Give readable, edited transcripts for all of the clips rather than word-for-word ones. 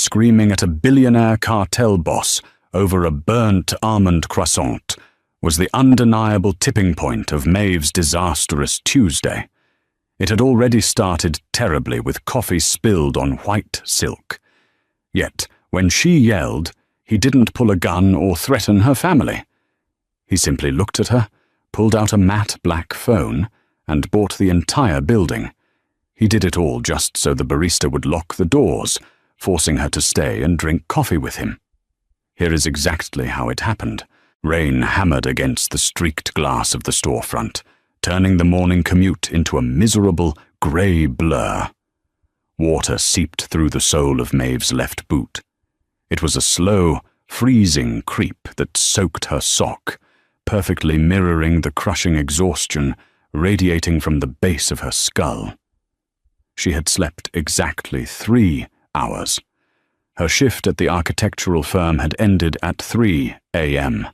screaming at a billionaire cartel boss over a burnt almond croissant was the undeniable tipping point of Maeve's disastrous Tuesday. It had already started terribly with coffee spilled on white silk. Yet, when she yelled, he didn't pull a gun or threaten her family. He simply looked at her, pulled out a matte black phone, and bought the entire building. He did it all just so the barista would lock the doors, forcing her to stay and drink coffee with him. Here is exactly how it happened. Rain hammered against the streaked glass of the storefront, turning the morning commute into a miserable grey blur. Water seeped through the sole of Maeve's left boot. It was a slow, freezing creep that soaked her sock, perfectly mirroring the crushing exhaustion radiating from the base of her skull. She had slept exactly 3 hours. Her shift at the architectural firm had ended at 3 a.m.,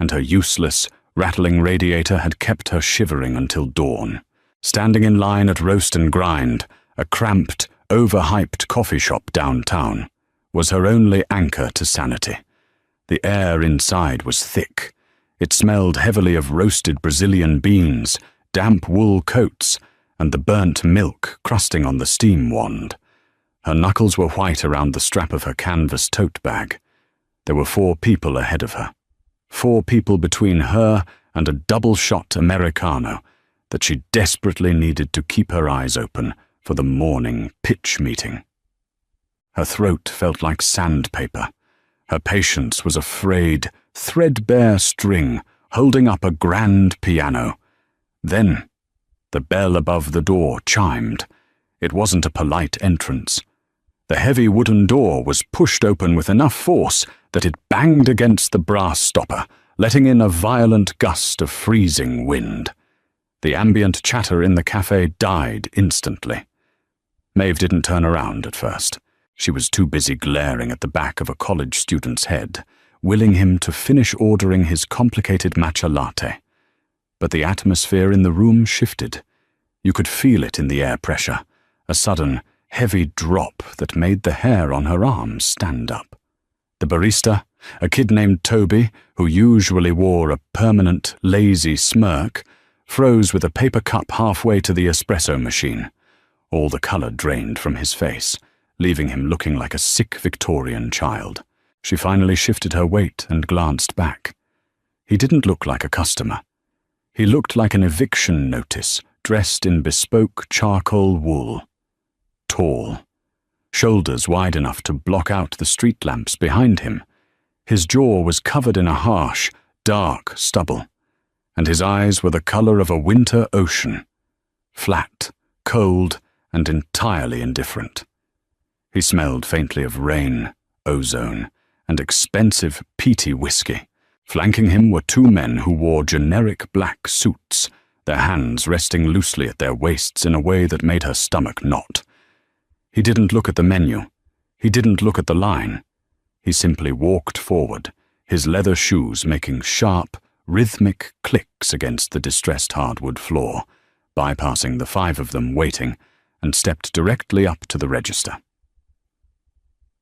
and her useless, rattling radiator had kept her shivering until dawn. Standing in line at Roast and Grind, a cramped, overhyped coffee shop downtown, was her only anchor to sanity. The air inside was thick. It smelled heavily of roasted Brazilian beans, damp wool coats, and the burnt milk crusting on the steam wand. Her knuckles were white around the strap of her canvas tote bag. There were 4 people ahead of her. 4 people between her and a double-shot Americano that she desperately needed to keep her eyes open for the morning pitch meeting. Her throat felt like sandpaper. Her patience was a frayed, threadbare string holding up a grand piano. Then, the bell above the door chimed. It wasn't a polite entrance. The heavy wooden door was pushed open with enough force that it banged against the brass stopper, letting in a violent gust of freezing wind. The ambient chatter in the cafe died instantly. Maeve didn't turn around at first. She was too busy glaring at the back of a college student's head, willing him to finish ordering his complicated matcha latte. But the atmosphere in the room shifted. You could feel it in the air pressure, a sudden, heavy drop that made the hair on her arms stand up. The barista, a kid named Toby, who usually wore a permanent, lazy smirk, froze with a paper cup halfway to the espresso machine. All the colour drained from his face, leaving him looking like a sick Victorian child. She finally shifted her weight and glanced back. He didn't look like a customer. He looked like an eviction notice, dressed in bespoke charcoal wool. Tall, shoulders wide enough to block out the street lamps behind him. His jaw was covered in a harsh, dark stubble, and his eyes were the colour of a winter ocean, flat, cold, and entirely indifferent. He smelled faintly of rain, ozone, and expensive peaty whiskey. Flanking him were 2 men who wore generic black suits, their hands resting loosely at their waists in a way that made her stomach knot. He didn't look at the menu. He didn't look at the line. He simply walked forward, his leather shoes making sharp, rhythmic clicks against the distressed hardwood floor, bypassing the 5 of them waiting, and stepped directly up to the register.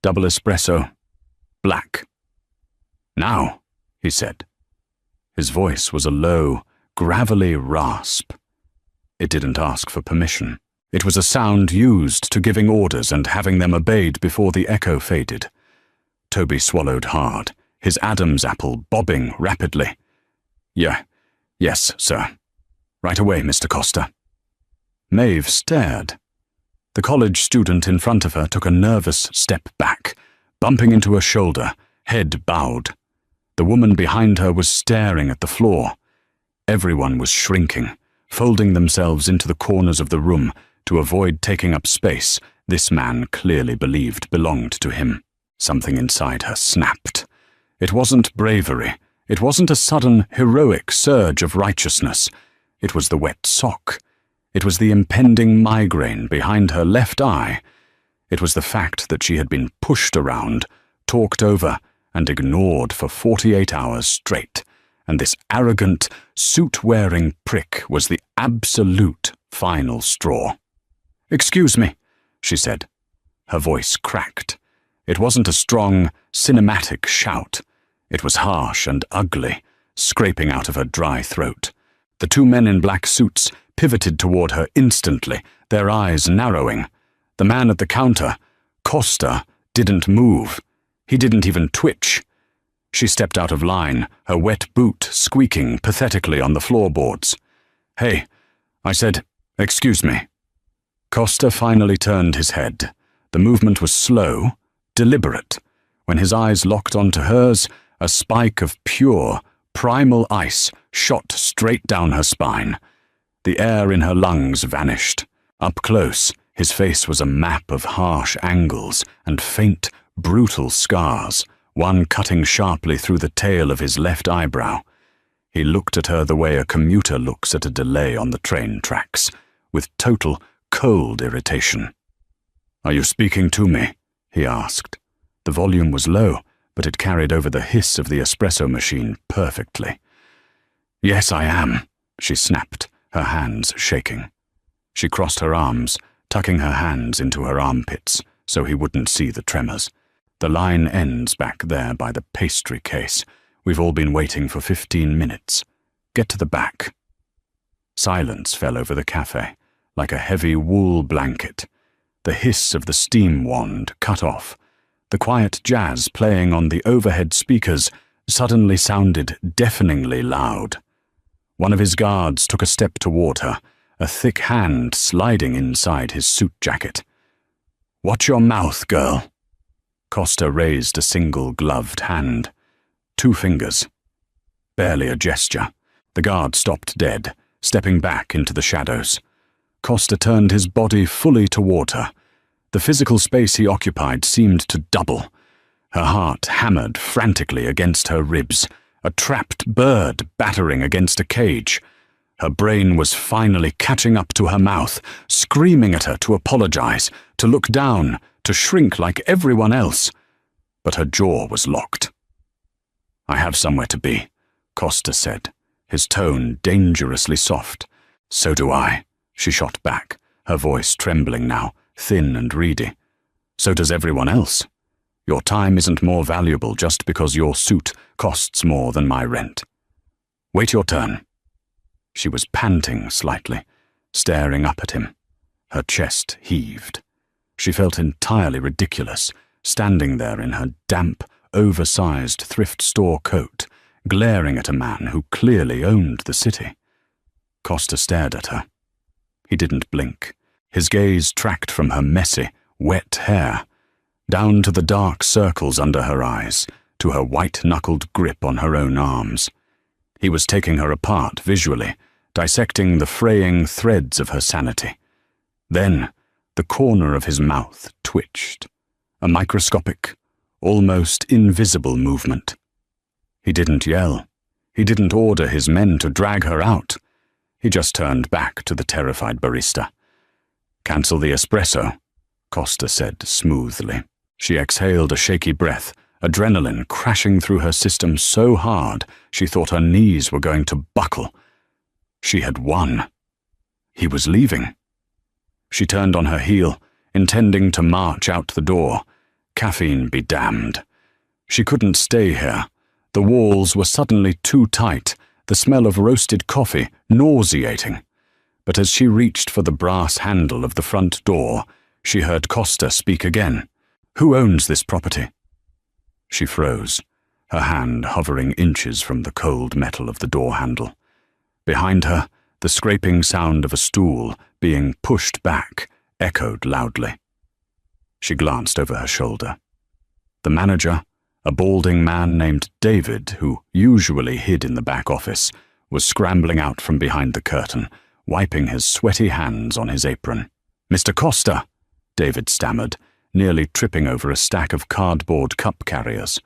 Double espresso, black. Now, he said. His voice was a low, gravelly rasp. It didn't ask for permission. It was a sound used to giving orders and having them obeyed before the echo faded. Toby swallowed hard, his Adam's apple bobbing rapidly. Yes, sir. Right away, Mr. Costa. Maeve stared. The college student in front of her took a nervous step back, bumping into her shoulder, head bowed. The woman behind her was staring at the floor. Everyone was shrinking, folding themselves into the corners of the room to avoid taking up space this man clearly believed belonged to him. Something inside her snapped. It wasn't bravery. It wasn't a sudden, heroic surge of righteousness. It was the wet sock. It was the impending migraine behind her left eye. It was the fact that she had been pushed around, talked over, and ignored for 48 hours straight, and this arrogant, suit-wearing prick was the absolute final straw. "Excuse me," she said. Her voice cracked. It wasn't a strong, cinematic shout. It was harsh and ugly, scraping out of her dry throat. The two men in black suits pivoted toward her instantly, their eyes narrowing. The man at the counter, Costa, didn't move. He didn't even twitch. She stepped out of line, her wet boot squeaking pathetically on the floorboards. "Hey," I said, "excuse me." Costa finally turned his head. The movement was slow, deliberate. When his eyes locked onto hers, a spike of pure, primal ice shot straight down her spine. The air in her lungs vanished. Up close, his face was a map of harsh angles and faint, brutal scars, one cutting sharply through the tail of his left eyebrow. He looked at her the way a commuter looks at a delay on the train tracks, with total, cold irritation. "Are you speaking to me?" he asked. The volume was low, but it carried over the hiss of the espresso machine perfectly. "Yes, I am," she snapped, her hands shaking. She crossed her arms, tucking her hands into her armpits so he wouldn't see the tremors. "The line ends back there by the pastry case. We've all been waiting for 15 minutes. Get to the back." Silence fell over the cafe, like a heavy wool blanket. The hiss of the steam wand cut off. The quiet jazz playing on the overhead speakers suddenly sounded deafeningly loud. One of his guards took a step toward her, a thick hand sliding inside his suit jacket. "Watch your mouth, girl." Costa raised a single gloved hand. 2 fingers. Barely a gesture. The guard stopped dead, stepping back into the shadows. Costa turned his body fully toward her. The physical space he occupied seemed to double. Her heart hammered frantically against her ribs, a trapped bird battering against a cage. Her brain was finally catching up to her mouth, screaming at her to apologize, to look down, to shrink like everyone else. But her jaw was locked. "I have somewhere to be," Costa said, his tone dangerously soft. "So do I," she shot back, her voice trembling now, thin and reedy. "So does everyone else. Your time isn't more valuable just because your suit costs more than my rent. Wait your turn." She was panting slightly, staring up at him. Her chest heaved. She felt entirely ridiculous, standing there in her damp, oversized thrift store coat, glaring at a man who clearly owned the city. Costa stared at her. He didn't blink. His gaze tracked from her messy, wet hair, down to the dark circles under her eyes, to her white-knuckled grip on her own arms. He was taking her apart visually, dissecting the fraying threads of her sanity. Then, the corner of his mouth twitched, a microscopic, almost invisible movement. He didn't yell. He didn't order his men to drag her out. He just turned back to the terrified barista. "Cancel the espresso," Costa said smoothly. She exhaled a shaky breath, adrenaline crashing through her system so hard she thought her knees were going to buckle. She had won. He was leaving. She turned on her heel, intending to march out the door. Caffeine be damned. She couldn't stay here. The walls were suddenly too tight, the smell of roasted coffee nauseating. But as she reached for the brass handle of the front door, she heard Costa speak again. "Who owns this property?" She froze, her hand hovering inches from the cold metal of the door handle. Behind her, the scraping sound of a stool being pushed back echoed loudly. She glanced over her shoulder. The manager, a balding man named David, who usually hid in the back office, was scrambling out from behind the curtain, wiping his sweaty hands on his apron. "Mr. Costa," David stammered, nearly tripping over a stack of cardboard cup carriers.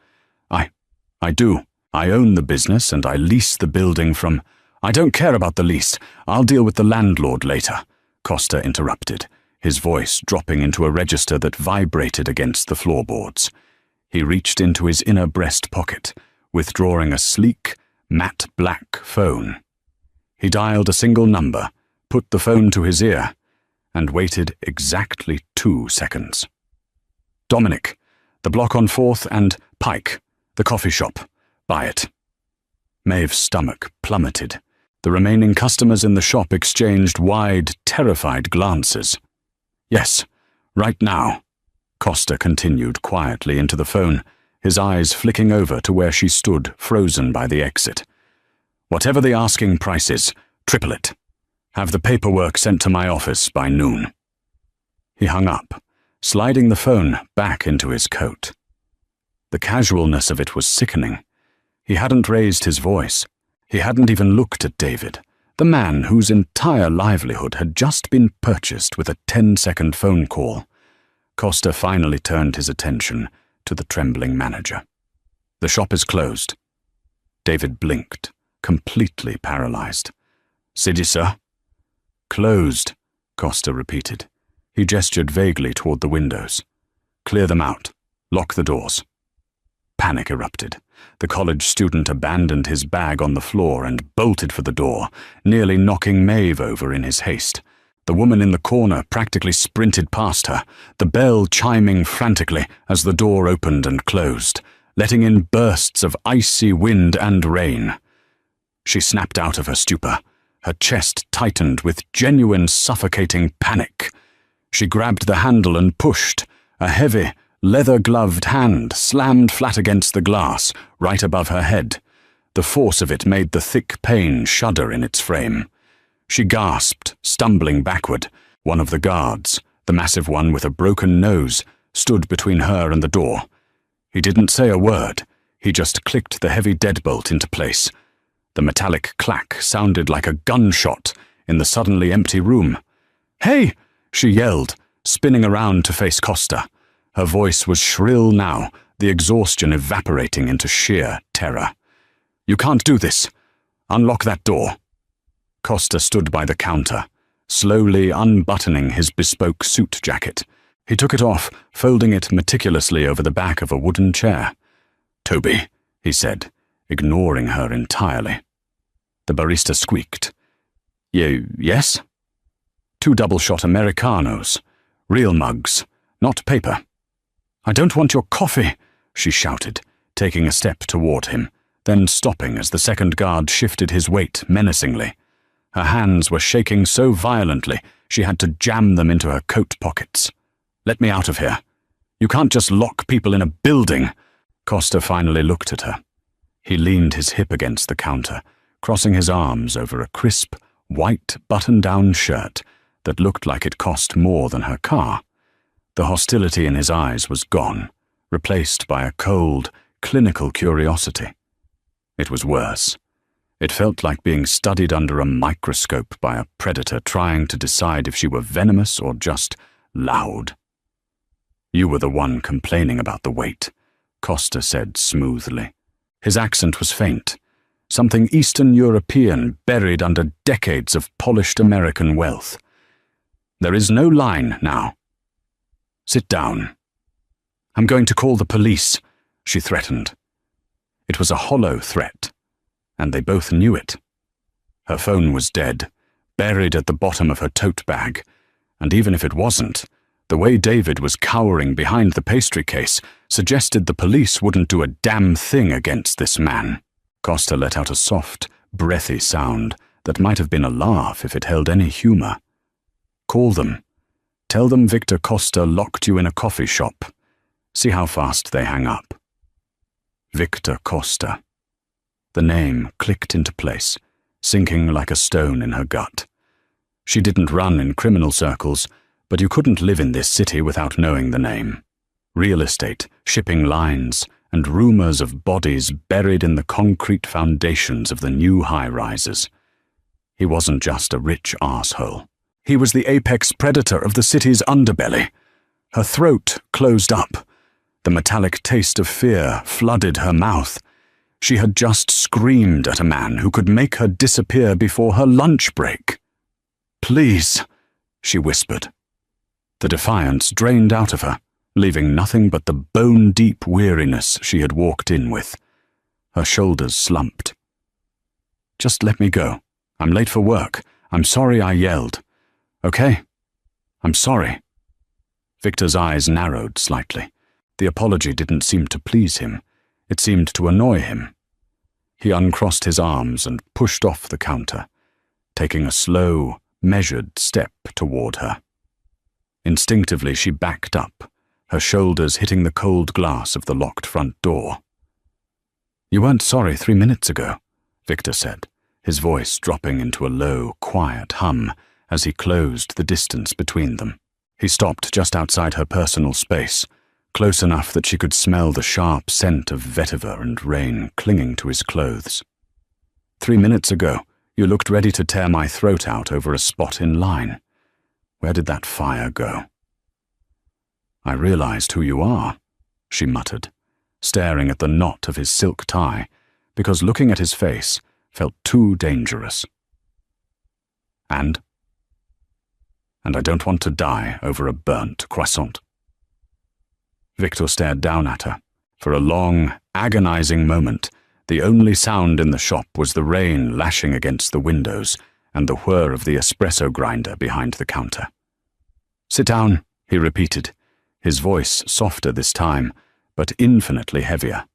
I do. I own the business and I lease the building from—" "I don't care about the lease. I'll deal with the landlord later," Costa interrupted, his voice dropping into a register that vibrated against the floorboards. He reached into his inner breast pocket, withdrawing a sleek, matte black phone. He dialed a single number, put the phone to his ear, and waited exactly 2 seconds. "Dominic, The block on 4th and Pike, the coffee shop. Buy it." Maeve's stomach plummeted. The remaining customers in the shop exchanged wide, terrified glances. "Yes, right now," Costa continued quietly into the phone, his eyes flicking over to where she stood, frozen by the exit. "Whatever the asking price is, triple it. Have the paperwork sent to my office by noon." He hung up, sliding the phone back into his coat. The casualness of it was sickening. He hadn't raised his voice. He hadn't even looked at David, the man whose entire livelihood had just been purchased with a 10-second phone call. Costa finally turned his attention to the trembling manager. "The shop is closed." David blinked, completely paralyzed. "City, sir?" "Closed," Costa repeated. He gestured vaguely toward the windows. "Clear them out. Lock the doors." Panic erupted. The college student abandoned his bag on the floor and bolted for the door, nearly knocking Maeve over in his haste. The woman in the corner practically sprinted past her, the bell chiming frantically as the door opened and closed, letting in bursts of icy wind and rain. She snapped out of her stupor, her chest tightened with genuine suffocating panic. She grabbed the handle and pushed. A heavy, leather-gloved hand slammed flat against the glass, right above her head. The force of it made the thick pain shudder in its frame. She gasped, stumbling backward. One of the guards, the massive one with a broken nose, stood between her and the door. He didn't say a word. He just clicked the heavy deadbolt into place. The metallic clack sounded like a gunshot in the suddenly empty room. "Hey!" she yelled, spinning around to face Costa. Her voice was shrill now, the exhaustion evaporating into sheer terror. "You can't do this. Unlock that door." Costa stood by the counter, slowly unbuttoning his bespoke suit jacket. He took it off, folding it meticulously over the back of a wooden chair. "Toby," he said, ignoring her entirely. The barista squeaked. Yes?" "2 double-shot Americanos. Real mugs, not paper." "I don't want your coffee," she shouted, taking a step toward him, then stopping as the second guard shifted his weight menacingly. Her hands were shaking so violently she had to jam them into her coat pockets. "Let me out of here. You can't just lock people in a building." Costa finally looked at her. He leaned his hip against the counter, crossing his arms over a crisp, white button-down shirt that looked like it cost more than her car. The hostility in his eyes was gone, replaced by a cold, clinical curiosity. It was worse. It felt like being studied under a microscope by a predator trying to decide if she were venomous or just loud. "You were the one complaining about the wait," Costa said smoothly. His accent was faint, something Eastern European buried under decades of polished American wealth. "There is no line now. Sit down." "I'm going to call the police," she threatened. It was a hollow threat, and they both knew it. Her phone was dead, buried at the bottom of her tote bag, and even if it wasn't, the way David was cowering behind the pastry case suggested the police wouldn't do a damn thing against this man. Costa let out a soft, breathy sound that might have been a laugh if it held any humor. "Call them. Tell them Victor Costa locked you in a coffee shop. See how fast they hang up." Victor Costa. The name clicked into place, sinking like a stone in her gut. She didn't run in criminal circles, but you couldn't live in this city without knowing the name. Real estate, shipping lines, and rumors of bodies buried in the concrete foundations of the new high-rises. He wasn't just a rich arsehole. He was the apex predator of the city's underbelly. Her throat closed up. The metallic taste of fear flooded her mouth. She had just screamed at a man who could make her disappear before her lunch break. "Please," she whispered. The defiance drained out of her, leaving nothing but the bone-deep weariness she had walked in with. Her shoulders slumped. "Just let me go. I'm late for work. I'm sorry I yelled. Okay? I'm sorry." Victor's eyes narrowed slightly. The apology didn't seem to please him. It seemed to annoy him. He uncrossed his arms and pushed off the counter, taking a slow, measured step toward her. Instinctively, she backed up, her shoulders hitting the cold glass of the locked front door. "You weren't sorry 3 minutes ago," Victor said, his voice dropping into a low, quiet hum as he closed the distance between them. He stopped just outside her personal space, close enough that she could smell the sharp scent of vetiver and rain clinging to his clothes. "3 minutes ago, you looked ready to tear my throat out over a spot in line. Where did that fire go?" "I realized who you are," she muttered, staring at the knot of his silk tie, because looking at his face felt too dangerous. And I don't want to die over a burnt croissant." Victor stared down at her. For a long, agonizing moment, the only sound in the shop was the rain lashing against the windows and the whir of the espresso grinder behind the counter. "Sit down," he repeated, his voice softer this time, but infinitely heavier.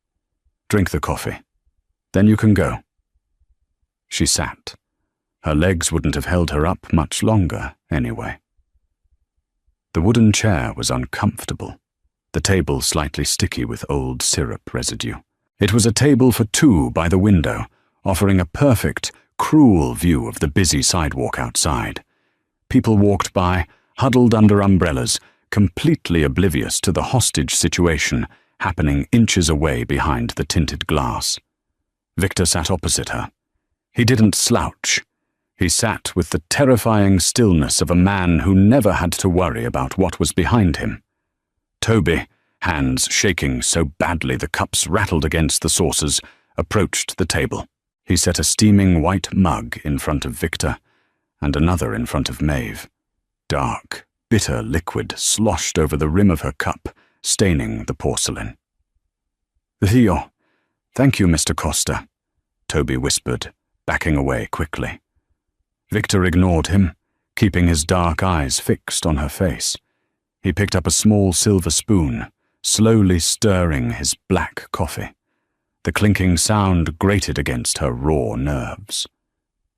"Drink the coffee. Then you can go." She sat. Her legs wouldn't have held her up much longer, anyway. The wooden chair was uncomfortable, the table slightly sticky with old syrup residue. It was a table for two by the window, offering a perfect, cruel view of the busy sidewalk outside. People walked by, huddled under umbrellas, completely oblivious to the hostage situation happening inches away behind the tinted glass. Victor sat opposite her. He didn't slouch. He sat with the terrifying stillness of a man who never had to worry about what was behind him. Toby, hands shaking so badly the cups rattled against the saucers, approached the table. He set a steaming white mug in front of Victor and another in front of Maeve. Dark, bitter liquid sloshed over the rim of her cup, staining the porcelain. "Theo, thank you, Mr. Costa," Toby whispered, backing away quickly. Victor ignored him, keeping his dark eyes fixed on her face. He picked up a small silver spoon, slowly stirring his black coffee. The clinking sound grated against her raw nerves.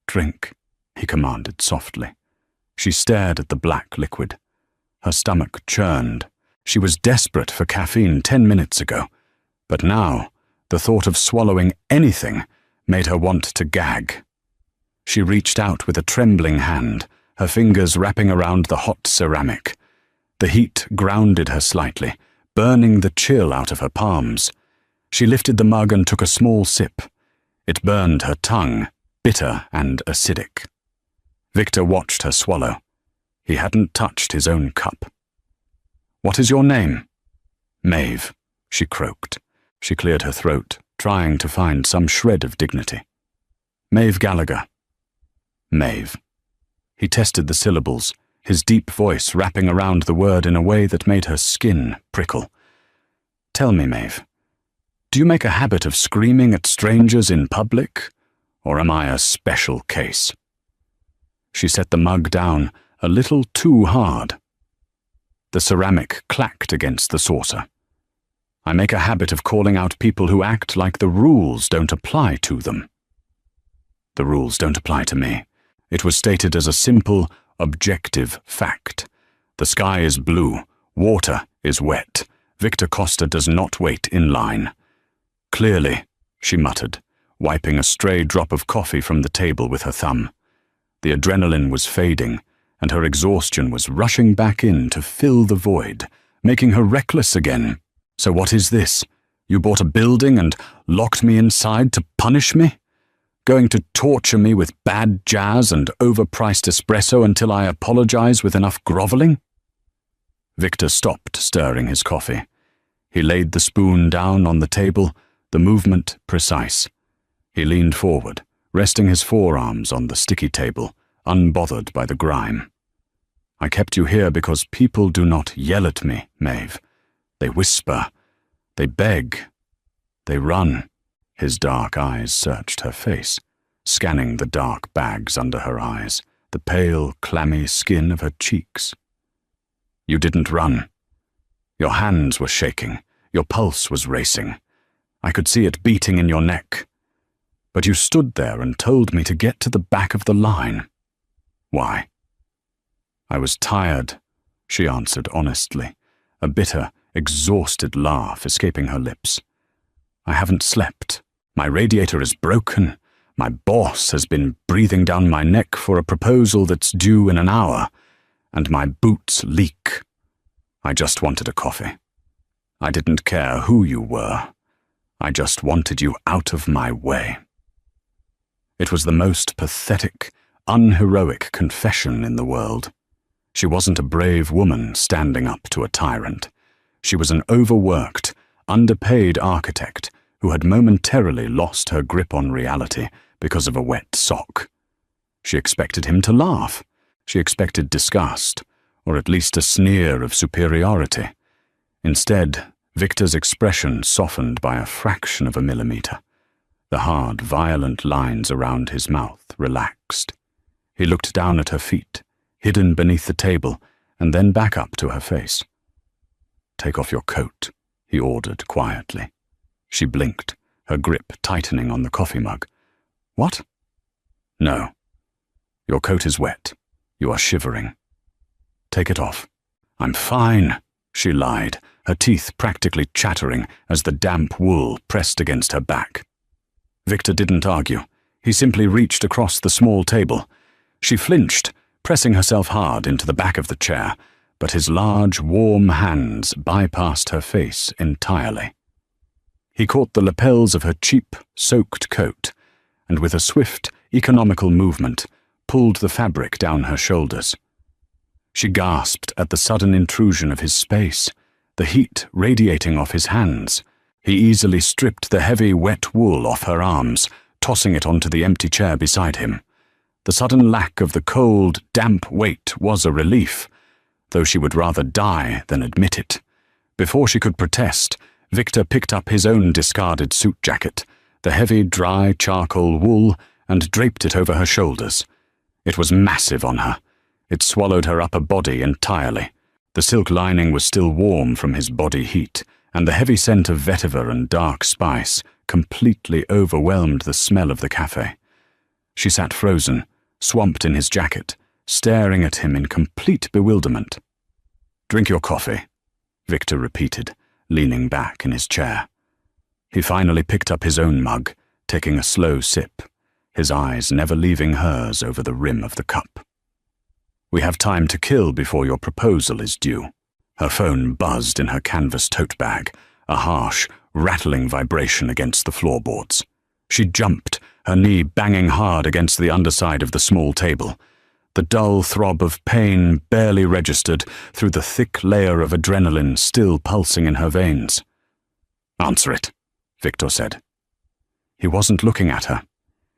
"Drink," he commanded softly. She stared at the black liquid. Her stomach churned. She was desperate for caffeine 10 minutes ago, but now the thought of swallowing anything made her want to gag. She reached out with a trembling hand, her fingers wrapping around the hot ceramic. The heat grounded her slightly, burning the chill out of her palms. She lifted the mug and took a small sip. It burned her tongue, bitter and acidic. Victor watched her swallow. He hadn't touched his own cup. "What is your name?" "Maeve," she croaked. She cleared her throat, trying to find some shred of dignity. "Maeve Gallagher." "Maeve." He tested the syllables, his deep voice wrapping around the word in a way that made her skin prickle. "Tell me, Maeve, do you make a habit of screaming at strangers in public, or am I a special case?" She set the mug down a little too hard. The ceramic clacked against the saucer. "I make a habit of calling out people who act like the rules don't apply to them." "The rules don't apply to me." It was stated as a simple, objective fact. The sky is blue, water is wet. Victor Costa does not wait in line. "Clearly," she muttered, wiping a stray drop of coffee from the table with her thumb. The adrenaline was fading, and her exhaustion was rushing back in to fill the void, making her reckless again. "So what is this? You bought a building and locked me inside to punish me? Going to torture me with bad jazz and overpriced espresso until I apologize with enough groveling?" Victor stopped stirring his coffee. He laid the spoon down on the table, the movement precise. He leaned forward, resting his forearms on the sticky table, unbothered by the grime. "I kept you here because people do not yell at me, Maeve. They whisper. They beg. They run." His dark eyes searched her face, scanning the dark bags under her eyes, the pale, clammy skin of her cheeks. "You didn't run. Your hands were shaking, Your pulse was racing. I could see it beating in your neck. But you stood there and told me to get to the back of the line. Why? I was tired, she answered honestly, a bitter, exhausted laugh escaping her lips. I haven't slept. My radiator is broken. My boss has been breathing down my neck for a proposal that's due in an hour, and my boots leak. I just wanted a coffee. I didn't care who you were. I just wanted you out of my way. It was the most pathetic, unheroic confession in the world. She wasn't a brave woman standing up to a tyrant. She was an overworked, underpaid architect who had momentarily lost her grip on reality because of a wet sock. She expected him to laugh. She expected disgust, or at least a sneer of superiority. Instead, Victor's expression softened by a fraction of a millimeter. The hard, violent lines around his mouth relaxed. He looked down at her feet, hidden beneath the table, and then back up to her face. "Take off your coat," he ordered quietly. She blinked, her grip tightening on the coffee mug. "What?" "No. Your coat is wet. You are shivering. Take it off." "I'm fine," she lied, her teeth practically chattering as the damp wool pressed against her back. Victor didn't argue. He simply reached across the small table. She flinched, pressing herself hard into the back of the chair, but his large, warm hands bypassed her face entirely. He caught the lapels of her cheap, soaked coat, and with a swift, economical movement, pulled the fabric down her shoulders. She gasped at the sudden intrusion of his space, the heat radiating off his hands. He easily stripped the heavy, wet wool off her arms, tossing it onto the empty chair beside him. The sudden lack of the cold, damp weight was a relief, though she would rather die than admit it. Before she could protest, Victor picked up his own discarded suit jacket, the heavy, dry charcoal wool, and draped it over her shoulders. It was massive on her. It swallowed her upper body entirely. The silk lining was still warm from his body heat, and the heavy scent of vetiver and dark spice completely overwhelmed the smell of the café. She sat frozen, swamped in his jacket, staring at him in complete bewilderment. "Drink your coffee," Victor repeated, leaning back in his chair. He finally picked up his own mug, taking a slow sip, his eyes never leaving hers over the rim of the cup. "We have time to kill before your proposal is due." Her phone buzzed in her canvas tote bag, a harsh, rattling vibration against the floorboards. She jumped, her knee banging hard against the underside of the small table. The dull throb of pain barely registered through the thick layer of adrenaline still pulsing in her veins. "Answer it," Victor said. He wasn't looking at her.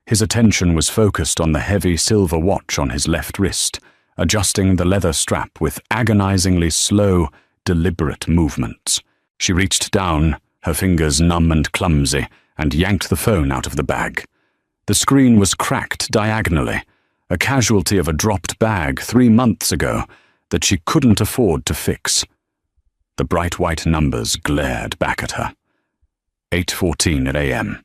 His attention was focused on the heavy silver watch on his left wrist, adjusting the leather strap with agonizingly slow, deliberate movements. She reached down, her fingers numb and clumsy, and yanked the phone out of the bag. The screen was cracked diagonally, a casualty of a dropped bag 3 months ago that she couldn't afford to fix. The bright white numbers glared back at her. 8:14 a.m.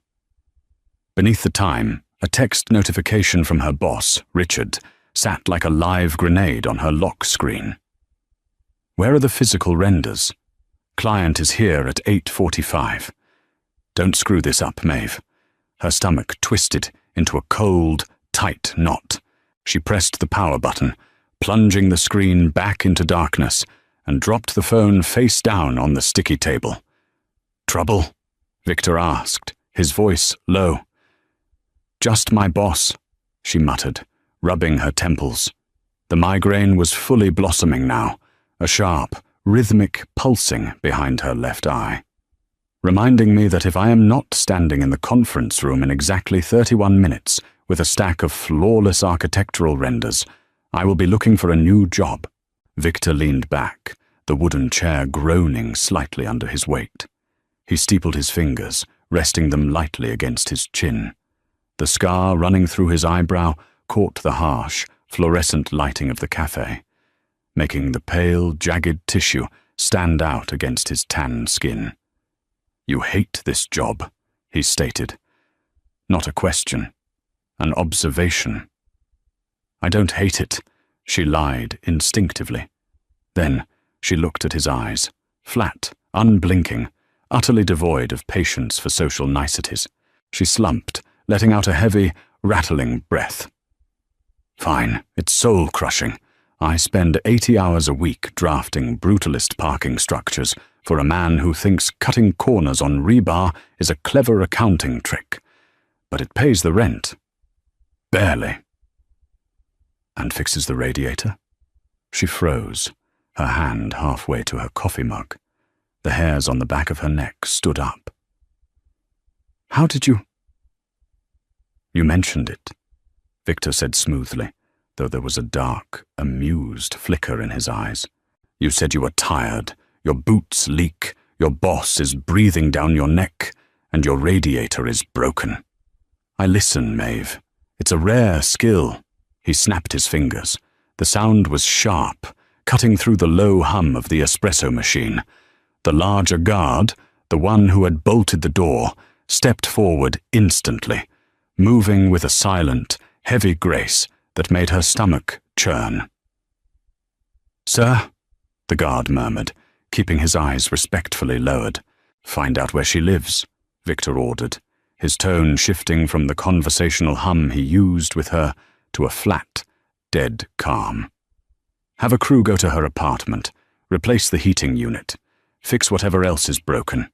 Beneath the time, a text notification from her boss, Richard, sat like a live grenade on her lock screen. "Where are the physical renders? Client is here at 8:45. Don't screw this up, Maeve." Her stomach twisted into a cold, tight knot. She pressed the power button, plunging the screen back into darkness, and dropped the phone face down on the sticky table. "Trouble?" Victor asked, his voice low. "Just my boss," she muttered, rubbing her temples. The migraine was fully blossoming now, a sharp, rhythmic pulsing behind her left eye, reminding me that if I am not standing in the conference room in exactly 31 minutes with a stack of flawless architectural renders, I will be looking for a new job. Victor leaned back, the wooden chair groaning slightly under his weight. He steepled his fingers, resting them lightly against his chin. The scar running through his eyebrow caught the harsh, fluorescent lighting of the café, making the pale, jagged tissue stand out against his tan skin. "You hate this job," he stated. Not a question, an observation. "I don't hate it," she lied instinctively. Then she looked at his eyes, flat, unblinking, utterly devoid of patience for social niceties. She slumped, letting out a heavy, rattling breath. "Fine, it's soul-crushing. I spend 80 hours a week drafting brutalist parking structures for a man who thinks cutting corners on rebar is a clever accounting trick. But it pays the rent. Barely." "And fixes the radiator?" She froze, her hand halfway to her coffee mug. The hairs on the back of her neck stood up. "How did you—" "You mentioned it," Victor said smoothly, though there was a dark, amused flicker in his eyes. "You said you were tired, your boots leak, your boss is breathing down your neck, and your radiator is broken. I listen, Maeve. It's a rare skill." He snapped his fingers. The sound was sharp, cutting through the low hum of the espresso machine. The larger guard, the one who had bolted the door, stepped forward instantly, moving with a silent, heavy grace that made her stomach churn. "Sir," the guard murmured, keeping his eyes respectfully lowered. "Find out where she lives," Victor ordered, his tone shifting from the conversational hum he used with her to a flat, dead calm. "Have a crew go to her apartment, replace the heating unit, fix whatever else is broken.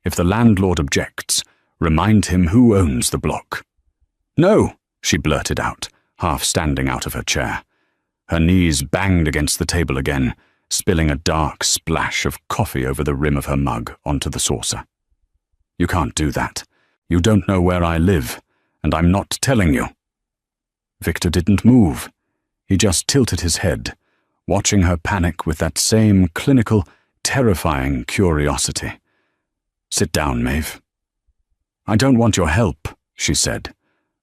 If the landlord objects, remind him who owns the block." "No," she blurted out, half standing out of her chair. Her knees banged against the table again, spilling a dark splash of coffee over the rim of her mug onto the saucer. "You can't do that. You don't know where I live, and I'm not telling you." Victor didn't move. He just tilted his head, watching her panic with that same clinical, terrifying curiosity. "Sit down, Maeve." "I don't want your help," she said,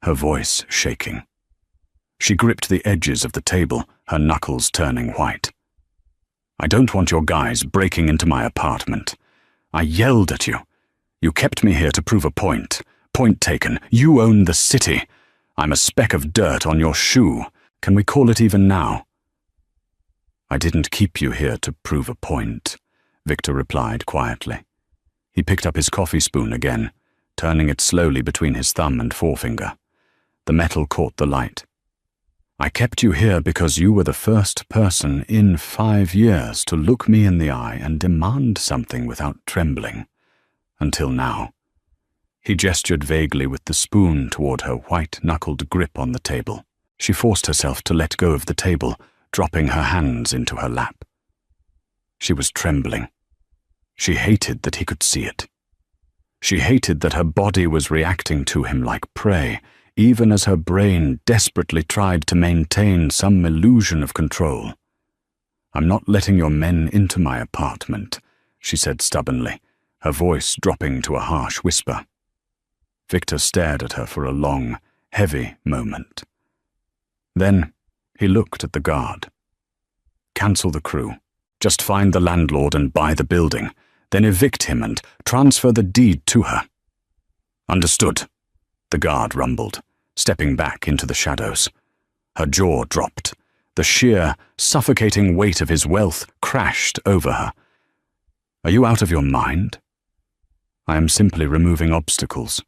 her voice shaking. She gripped the edges of the table, her knuckles turning white. "I don't want your guys breaking into my apartment. I yelled at you. You kept me here to prove a point. Point taken. You own the city. I'm a speck of dirt on your shoe. Can we call it even now?" "I didn't keep you here to prove a point," Victor replied quietly. He picked up his coffee spoon again, turning it slowly between his thumb and forefinger. The metal caught the light. "I kept you here because you were the first person in 5 years to look me in the eye and demand something without trembling. Until now." He gestured vaguely with the spoon toward her white-knuckled grip on the table. She forced herself to let go of the table, dropping her hands into her lap. She was trembling. She hated that he could see it. She hated that her body was reacting to him like prey, even as her brain desperately tried to maintain some illusion of control. "I'm not letting your men into my apartment," she said stubbornly, her voice dropping to a harsh whisper. Victor stared at her for a long, heavy moment. Then he looked at the guard. "Cancel the crew. Just find the landlord and buy the building, then evict him and transfer the deed to her." "Understood," the guard rumbled, stepping back into the shadows. Her jaw dropped. The sheer, suffocating weight of his wealth crashed over her. "Are you out of your mind?" "I am simply removing obstacles,"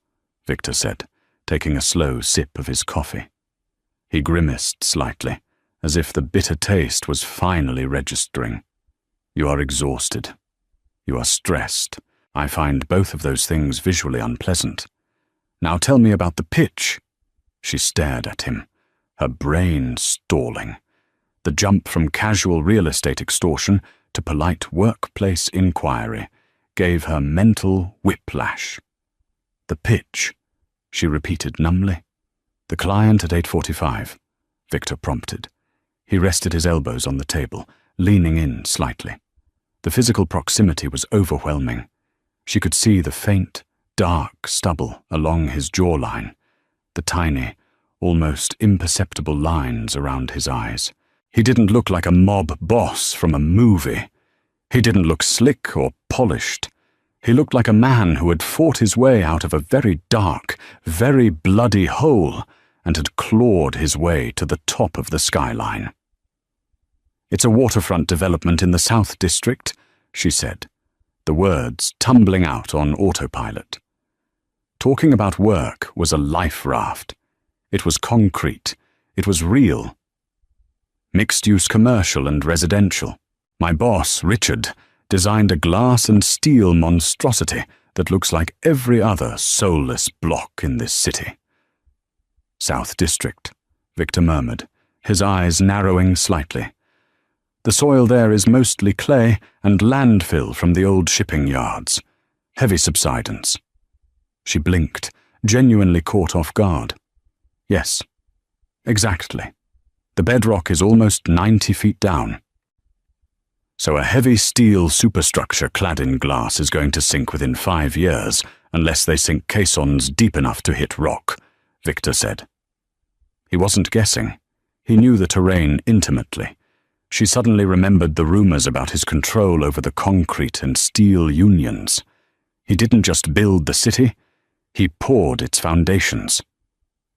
Victor said, taking a slow sip of his coffee. He grimaced slightly, as if the bitter taste was finally registering. "You are exhausted. You are stressed. I find both of those things visually unpleasant. Now tell me about the pitch." She stared at him, her brain stalling. The jump from casual real estate extortion to polite workplace inquiry gave her mental whiplash. "The pitch," she repeated numbly. "The client at 8:45, Victor prompted. He rested his elbows on the table, leaning in slightly. The physical proximity was overwhelming. She could see the faint, dark stubble along his jawline, the tiny, almost imperceptible lines around his eyes. He didn't look like a mob boss from a movie. He didn't look slick or polished. He looked like a man who had fought his way out of a very dark, very bloody hole and had clawed his way to the top of the skyline. "It's a waterfront development in the South District," she said, the words tumbling out on autopilot. Talking about work was a life raft. It was concrete. It was real. Mixed-use commercial and residential. My boss, Richard, designed a glass and steel monstrosity that looks like every other soulless block in this city. "South District," Victor murmured, his eyes narrowing slightly. "The soil there is mostly clay and landfill from the old shipping yards. Heavy subsidence." She blinked, genuinely caught off guard. "Yes, exactly. The bedrock is almost 90 feet down." "So a heavy steel superstructure clad in glass is going to sink within 5 years, unless they sink caissons deep enough to hit rock," Victor said. He wasn't guessing. He knew the terrain intimately. She suddenly remembered the rumors about his control over the concrete and steel unions. He didn't just build the city, he poured its foundations.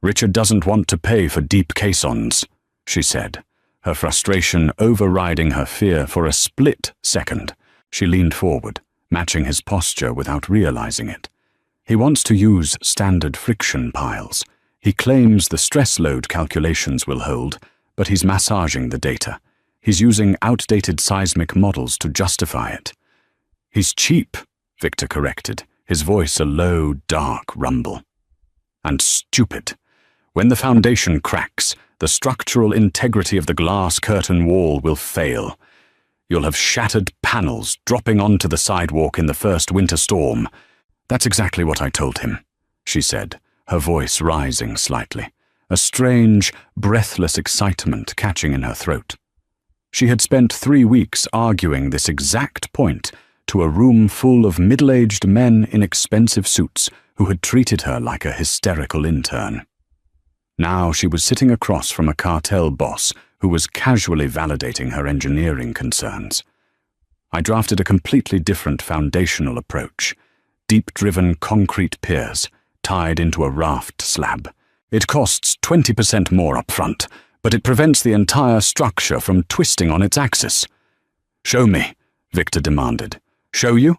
"Richard doesn't want to pay for deep caissons," she said, her frustration overriding her fear for a split second. She leaned forward, matching his posture without realizing it. "He wants to use standard friction piles. He claims the stress load calculations will hold, but he's massaging the data. He's using outdated seismic models to justify it." "He's cheap," Victor corrected, his voice a low, dark rumble. "And stupid. When the foundation cracks, the structural integrity of the glass curtain wall will fail. You'll have shattered panels dropping onto the sidewalk in the first winter storm." "That's exactly what I told him," she said, her voice rising slightly, a strange, breathless excitement catching in her throat. She had spent 3 weeks arguing this exact point to a room full of middle-aged men in expensive suits who had treated her like a hysterical intern. Now she was sitting across from a cartel boss who was casually validating her engineering concerns. "I drafted a completely different foundational approach. Deep-driven concrete piers, tied into a raft slab. It costs 20% more up front, but it prevents the entire structure from twisting on its axis." "Show me," Victor demanded. "Show you?"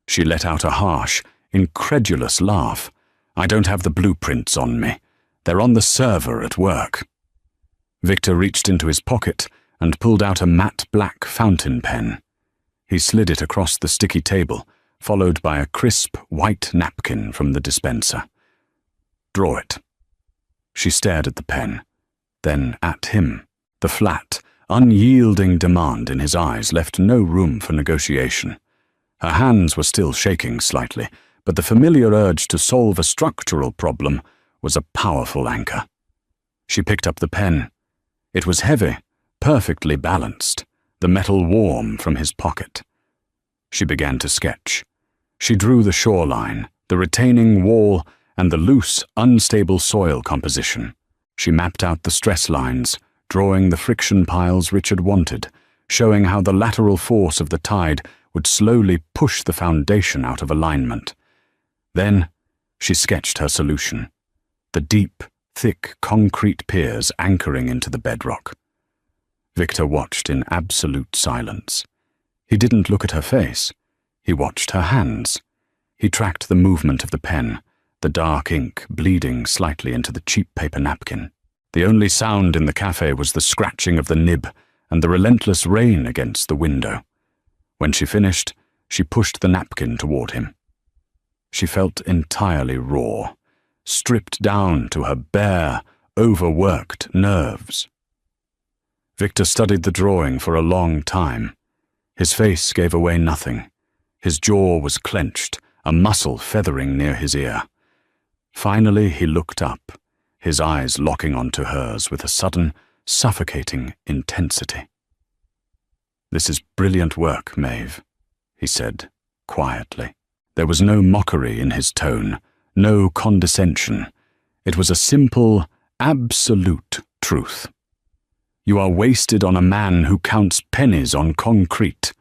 She let out a harsh, incredulous laugh. "I don't have the blueprints on me. They're on the server at work." Victor reached into his pocket and pulled out a matte black fountain pen. He slid it across the sticky table, followed by a crisp white napkin from the dispenser. "Draw it." She stared at the pen, then at him. The flat, unyielding demand in his eyes left no room for negotiation. Her hands were still shaking slightly, but the familiar urge to solve a structural problem was a powerful anchor. She picked up the pen. It was heavy, perfectly balanced, the metal warm from his pocket. She began to sketch. She drew the shoreline, the retaining wall, and the loose, unstable soil composition. She mapped out the stress lines, drawing the friction piles Richard wanted, showing how the lateral force of the tide would slowly push the foundation out of alignment. Then she sketched her solution. The deep, thick concrete piers anchoring into the bedrock. Victor watched in absolute silence. He didn't look at her face. He watched her hands. He tracked the movement of the pen, the dark ink bleeding slightly into the cheap paper napkin. The only sound in the cafe was the scratching of the nib and the relentless rain against the window. When she finished, she pushed the napkin toward him. She felt entirely raw, stripped down to her bare, overworked nerves. Victor studied the drawing for a long time. His face gave away nothing. His jaw was clenched, a muscle feathering near his ear. Finally he looked up, his eyes locking onto hers with a sudden, suffocating intensity. "This is brilliant work, Maeve," he said, quietly. There was no mockery in his tone, no condescension. It was a simple, absolute truth. "You are wasted on a man who counts pennies on concrete."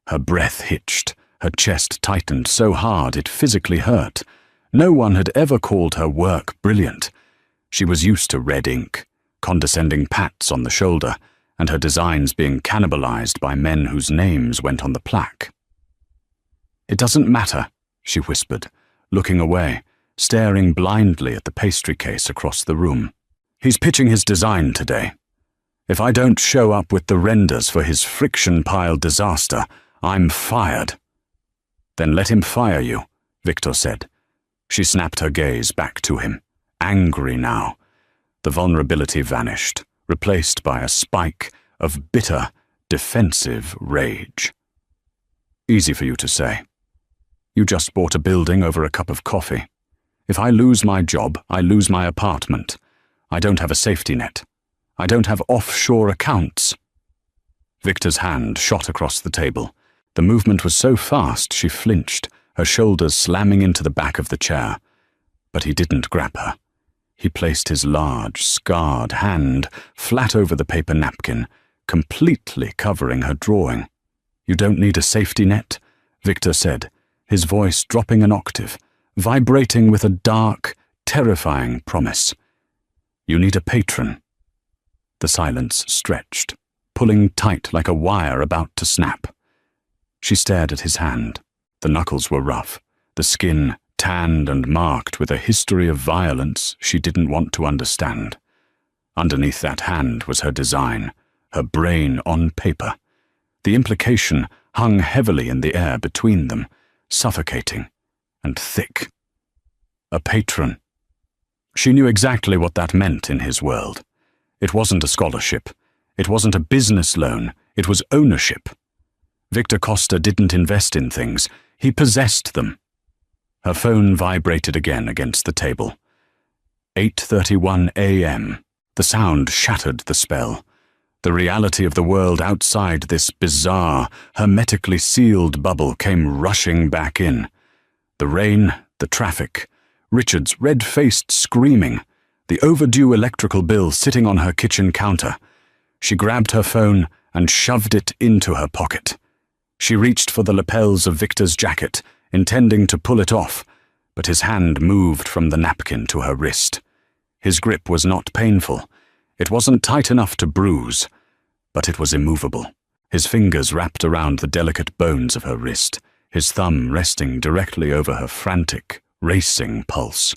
Her breath hitched, Her chest tightened so hard it physically hurt. No one had ever called her work brilliant. She was used to red ink, condescending pats on the shoulder, and her designs being cannibalized by men whose names went on the plaque. "It doesn't matter," she whispered, looking away, staring blindly at the pastry case across the room. "He's pitching his design today. If I don't show up with the renders for his friction pile disaster, I'm fired." "Then let him fire you," Victor said. She snapped her gaze back to him, angry now. The vulnerability vanished, replaced by a spike of bitter, defensive rage. "Easy for you to say. You just bought a building over a cup of coffee. If I lose my job, I lose my apartment. I don't have a safety net. I don't have offshore accounts." Victor's hand shot across the table. The movement was so fast she flinched, her shoulders slamming into the back of the chair. But he didn't grab her. He placed his large, scarred hand flat over the paper napkin, completely covering her drawing. "You don't need a safety net," Victor said, his voice dropping an octave, vibrating with a dark, terrifying promise. "You need a patron." The silence stretched, pulling tight like a wire about to snap. She stared at his hand. The knuckles were rough, the skin tanned and marked with a history of violence she didn't want to understand. Underneath that hand was her design, her brain on paper. The implication hung heavily in the air between them, suffocating and thick. A patron. She knew exactly what that meant in his world. It wasn't a scholarship. It wasn't a business loan. It was ownership. Victor Costa didn't invest in things. He possessed them. Her phone vibrated again against the table. 8:31 a.m. The sound shattered the spell. The reality of the world outside this bizarre, hermetically sealed bubble came rushing back in. The rain, the traffic, Richard's red-faced screaming, the overdue electrical bill sitting on her kitchen counter. She grabbed her phone and shoved it into her pocket. She reached for the lapels of Victor's jacket, intending to pull it off, but his hand moved from the napkin to her wrist. His grip was not painful. It wasn't tight enough to bruise, but it was immovable. His fingers wrapped around the delicate bones of her wrist, his thumb resting directly over her frantic, racing pulse.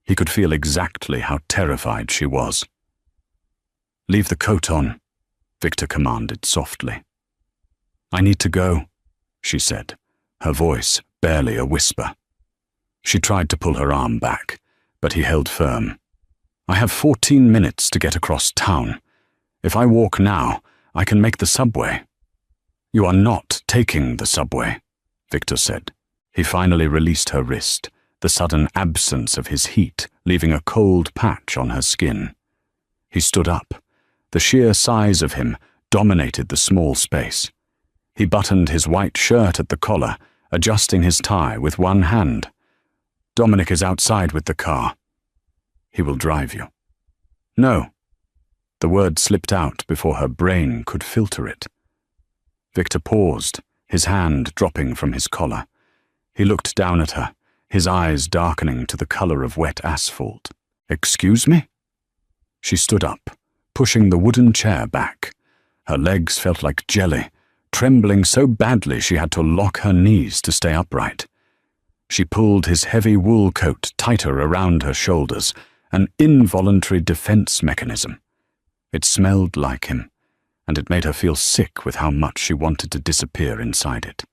He could feel exactly how terrified she was. "Leave the coat on," Victor commanded softly. "I need to go," she said, her voice barely a whisper. She tried to pull her arm back, but he held firm. "I have 14 minutes to get across town. If I walk now, I can make the subway." "You are not taking the subway," Victor said. He finally released her wrist, the sudden absence of his heat leaving a cold patch on her skin. He stood up. The sheer size of him dominated the small space. He buttoned his white shirt at the collar, adjusting his tie with one hand. "Dominic is outside with the car. He will drive you." "No." The word slipped out before her brain could filter it. Victor paused, his hand dropping from his collar. He looked down at her, his eyes darkening to the color of wet asphalt. "Excuse me?" She stood up, pushing the wooden chair back. Her legs felt like jelly, trembling so badly she had to lock her knees to stay upright. She pulled his heavy wool coat tighter around her shoulders, an involuntary defense mechanism. It smelled like him, and it made her feel sick with how much she wanted to disappear inside it.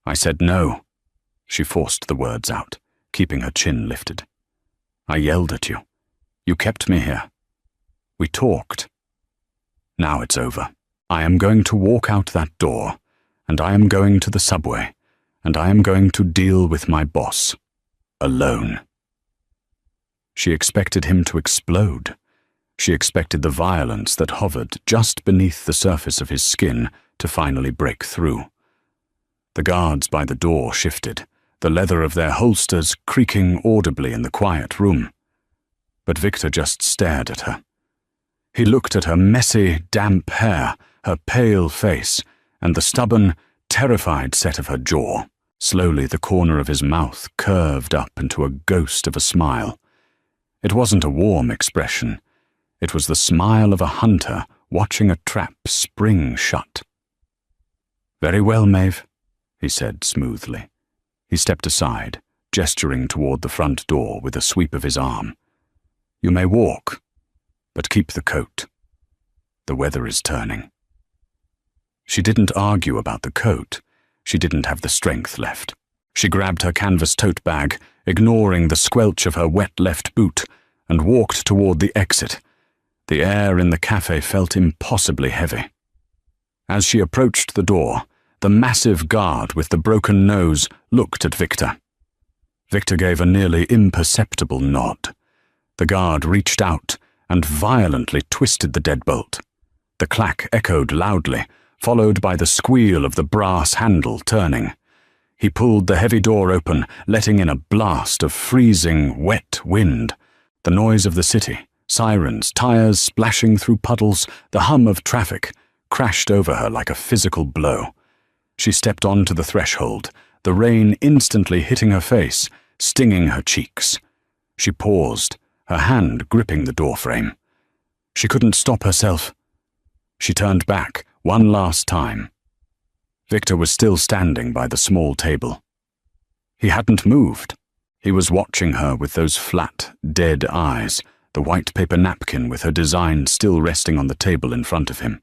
"I said no." She forced the words out, keeping her chin lifted. "I yelled at you. You kept me here. We talked. Now it's over. I am going to walk out that door, and I am going to the subway, and I am going to deal with my boss. Alone." She expected him to explode. She expected the violence that hovered just beneath the surface of his skin to finally break through. The guards by the door shifted, the leather of their holsters creaking audibly in the quiet room. But Victor just stared at her. He looked at her messy, damp hair, her pale face, and the stubborn, terrified set of her jaw. Slowly, the corner of his mouth curved up into a ghost of a smile. It wasn't a warm expression. It was the smile of a hunter watching a trap spring shut. "Very well, Maeve," he said smoothly. He stepped aside, gesturing toward the front door with a sweep of his arm. "You may walk, but keep the coat. The weather is turning." She didn't argue about the coat. She didn't have the strength left. She grabbed her canvas tote bag, ignoring the squelch of her wet left boot, and walked toward the exit. The air in the cafe felt impossibly heavy. As she approached the door, the massive guard with the broken nose looked at Victor. Victor gave a nearly imperceptible nod. The guard reached out and violently twisted the deadbolt. The clack echoed loudly, followed by the squeal of the brass handle turning. He pulled the heavy door open, letting in a blast of freezing, wet wind. The noise of the city, sirens, tires splashing through puddles, the hum of traffic, crashed over her like a physical blow. She stepped onto the threshold, the rain instantly hitting her face, stinging her cheeks. She paused, her hand gripping the doorframe. She couldn't stop herself. She turned back one last time. Victor was still standing by the small table. He hadn't moved. He was watching her with those flat, dead eyes, the white paper napkin with her design still resting on the table in front of him.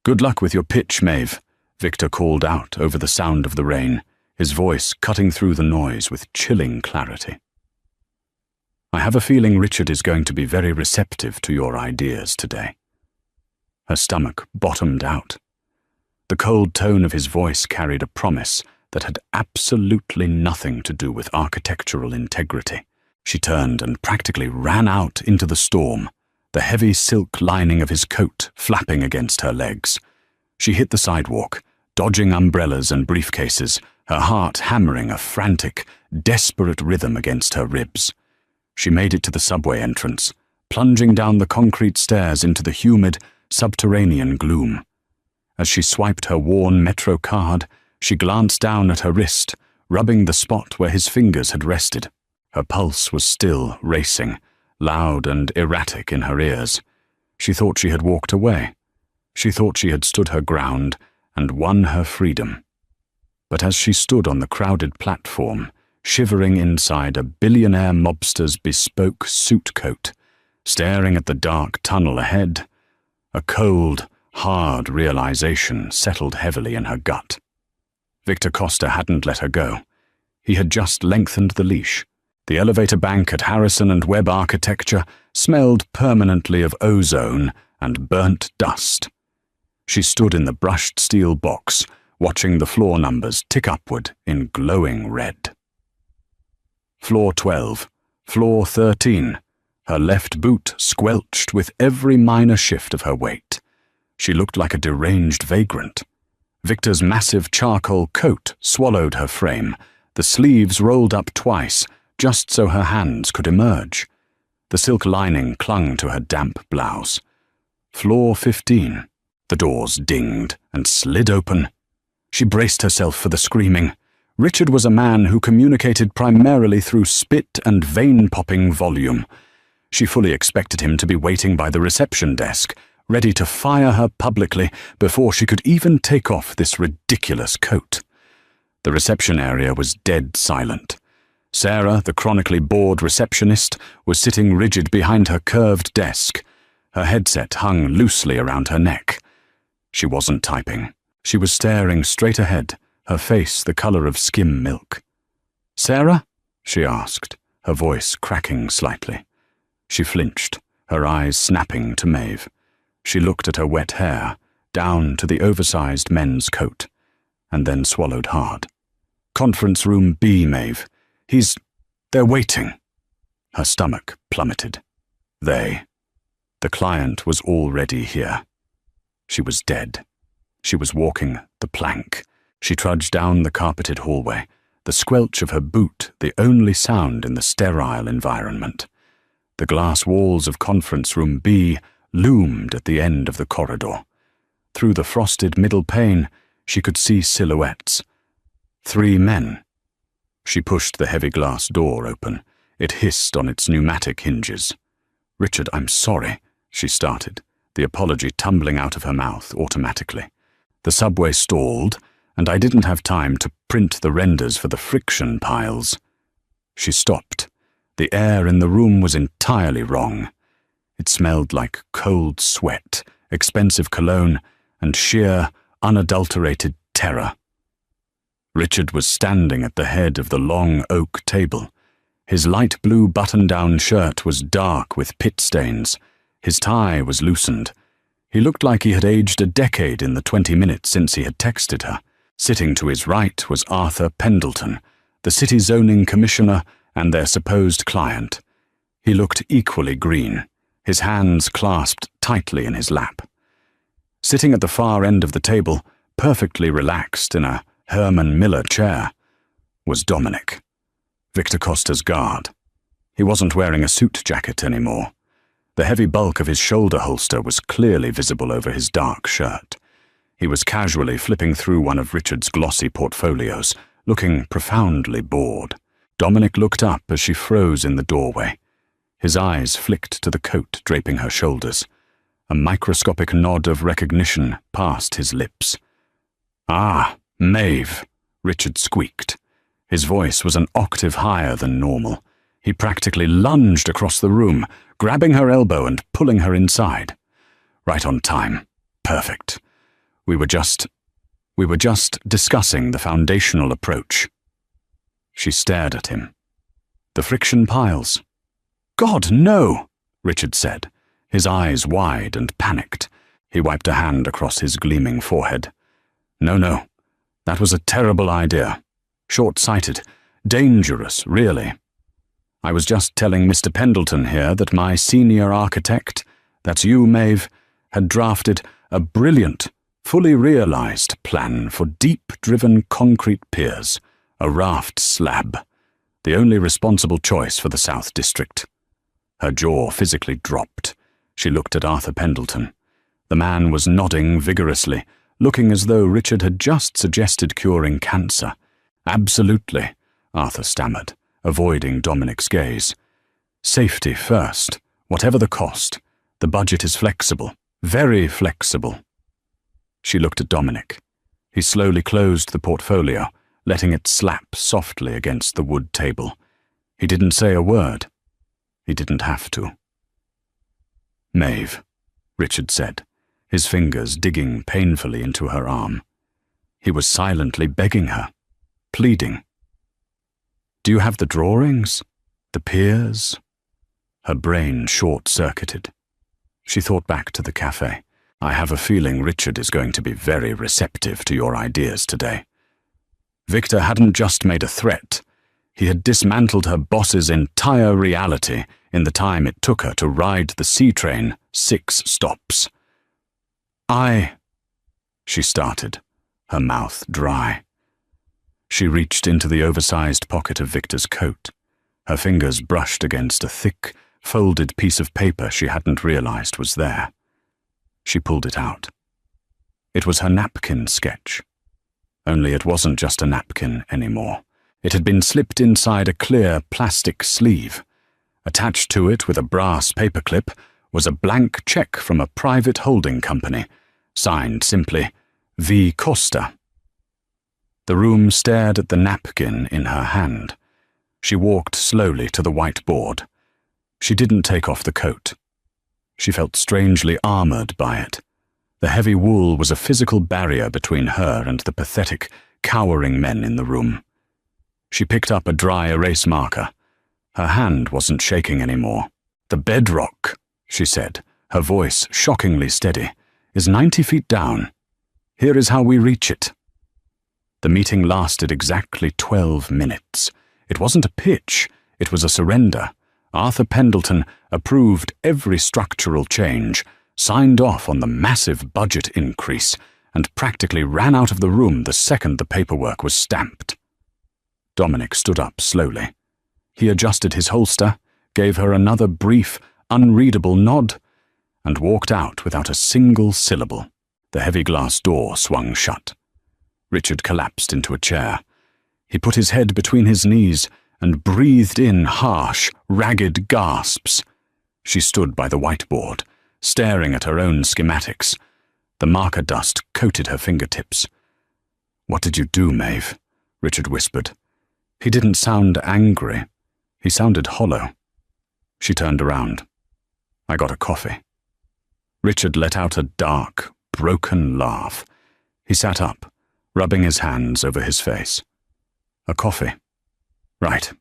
"Good luck with your pitch, Maeve," Victor called out over the sound of the rain, his voice cutting through the noise with chilling clarity. "I have a feeling Richard is going to be very receptive to your ideas today." Her stomach bottomed out. The cold tone of his voice carried a promise that had absolutely nothing to do with architectural integrity. She turned and practically ran out into the storm, the heavy silk lining of his coat flapping against her legs. She hit the sidewalk, dodging umbrellas and briefcases, her heart hammering a frantic, desperate rhythm against her ribs. She made it to the subway entrance, plunging down the concrete stairs into the humid, subterranean gloom. As she swiped her worn Metro card, she glanced down at her wrist, rubbing the spot where his fingers had rested. Her pulse was still racing, loud and erratic in her ears. She thought she had walked away. She thought she had stood her ground and won her freedom. But as she stood on the crowded platform, shivering inside a billionaire mobster's bespoke suit coat, staring at the dark tunnel ahead, a cold, hard realization settled heavily in her gut. Victor Costa hadn't let her go. He had just lengthened the leash. The elevator bank at Harrison and Webb Architecture smelled permanently of ozone and burnt dust. She stood in the brushed steel box, watching the floor numbers tick upward in glowing red. Floor 12, floor 13. Her left boot squelched with every minor shift of her weight. She looked like a deranged vagrant. Victor's massive charcoal coat swallowed her frame, the sleeves rolled up twice, just so her hands could emerge. The silk lining clung to her damp blouse. Floor 15. The doors dinged and slid open. She braced herself for the screaming. Richard was a man who communicated primarily through spit and vein-popping volume. She fully expected him to be waiting by the reception desk, ready to fire her publicly before she could even take off this ridiculous coat. The reception area was dead silent. Sarah, the chronically bored receptionist, was sitting rigid behind her curved desk. Her headset hung loosely around her neck. She wasn't typing. She was staring straight ahead, her face the color of skim milk. "Sarah?" she asked, her voice cracking slightly. She flinched, her eyes snapping to Maeve. She looked at her wet hair, down to the oversized men's coat, and then swallowed hard. "Conference room B, Maeve. They're waiting." Her stomach plummeted. The client was already here. She was dead. She was walking the plank. She trudged down the carpeted hallway, the squelch of her boot the only sound in the sterile environment. The glass walls of conference room B loomed at the end of the corridor. Through the frosted middle pane, She could see silhouettes. 3 men. She pushed the heavy glass door open. It hissed on its pneumatic hinges. "Richard, I'm sorry," she started, the apology tumbling out of her mouth automatically. "The subway stalled, and I didn't have time to print the renders for the friction piles." She stopped. The air in the room was entirely wrong. It smelled like cold sweat, expensive cologne, and sheer, unadulterated terror. Richard was standing at the head of the long oak table. His light blue button-down shirt was dark with pit stains. His tie was loosened. He looked like he had aged a decade in the 20 minutes since he had texted her. Sitting to his right was Arthur Pendleton, the city zoning commissioner and their supposed client. He looked equally green, his hands clasped tightly in his lap. Sitting at the far end of the table, perfectly relaxed in a Herman Miller chair, was Dominic, Victor Costa's guard. He wasn't wearing a suit jacket anymore. The heavy bulk of his shoulder holster was clearly visible over his dark shirt. He was casually flipping through one of Richard's glossy portfolios, looking profoundly bored. Dominic looked up as she froze in the doorway. His eyes flicked to the coat draping her shoulders. A microscopic nod of recognition passed his lips. "Ah, Maeve," Richard squeaked. His voice was an octave higher than normal. He practically lunged across the room, grabbing her elbow and pulling her inside. "Right on time. Perfect. We were just discussing the foundational approach." She stared at him. "The friction piles." "God, no!" Richard said, his eyes wide and panicked. He wiped a hand across his gleaming forehead. No. That was a terrible idea. Short-sighted. Dangerous, really. I was just telling Mr. Pendleton here that my senior architect, that's you, Maeve, had drafted a brilliant, fully realized plan for deep-driven concrete piers, a raft slab, the only responsible choice for the South District. Her jaw physically dropped. She looked at Arthur Pendleton. The man was nodding vigorously, looking as though Richard had just suggested curing cancer. "Absolutely," Arthur stammered, avoiding Dominic's gaze. "Safety first, whatever the cost. The budget is flexible, very flexible." She looked at Dominic. He slowly closed the portfolio, letting it slap softly against the wood table. He didn't say a word. He didn't have to. "Maeve," Richard said, his fingers digging painfully into her arm. He was silently begging her, pleading. "Do you have the drawings? The piers?" Her brain short-circuited. She thought back to the cafe. "I have a feeling Richard is going to be very receptive to your ideas today." Victor hadn't just made a threat. He had dismantled her boss's entire reality in the time it took her to ride the C train 6 stops. She started, her mouth dry. She reached into the oversized pocket of Victor's coat. Her fingers brushed against a thick, folded piece of paper she hadn't realized was there. She pulled it out. It was her napkin sketch. Only it wasn't just a napkin anymore. It had been slipped inside a clear plastic sleeve. Attached to it with a brass paperclip was a blank check from a private holding company, signed simply, V. Costa. The room stared at the napkin in her hand. She walked slowly to the whiteboard. She didn't take off the coat. She felt strangely armored by it. The heavy wool was a physical barrier between her and the pathetic, cowering men in the room. She picked up a dry erase marker. Her hand wasn't shaking anymore. "The bedrock," she said, her voice shockingly steady, "is 90 feet down. Here is how we reach it." The meeting lasted exactly 12 minutes. It wasn't a pitch, it was a surrender. Arthur Pendleton approved every structural change, signed off on the massive budget increase, and practically ran out of the room the second the paperwork was stamped. Dominic stood up slowly. He adjusted his holster, gave her another brief, unreadable nod, and walked out without a single syllable. The heavy glass door swung shut. Richard collapsed into a chair. He put his head between his knees and breathed in harsh, ragged gasps. She stood by the whiteboard, staring at her own schematics. The marker dust coated her fingertips. "What did you do, Maeve?" Richard whispered. He didn't sound angry. He sounded hollow. She turned around. "I got a coffee." Richard let out a dark, broken laugh. He sat up, rubbing his hands over his face. "A coffee? Right.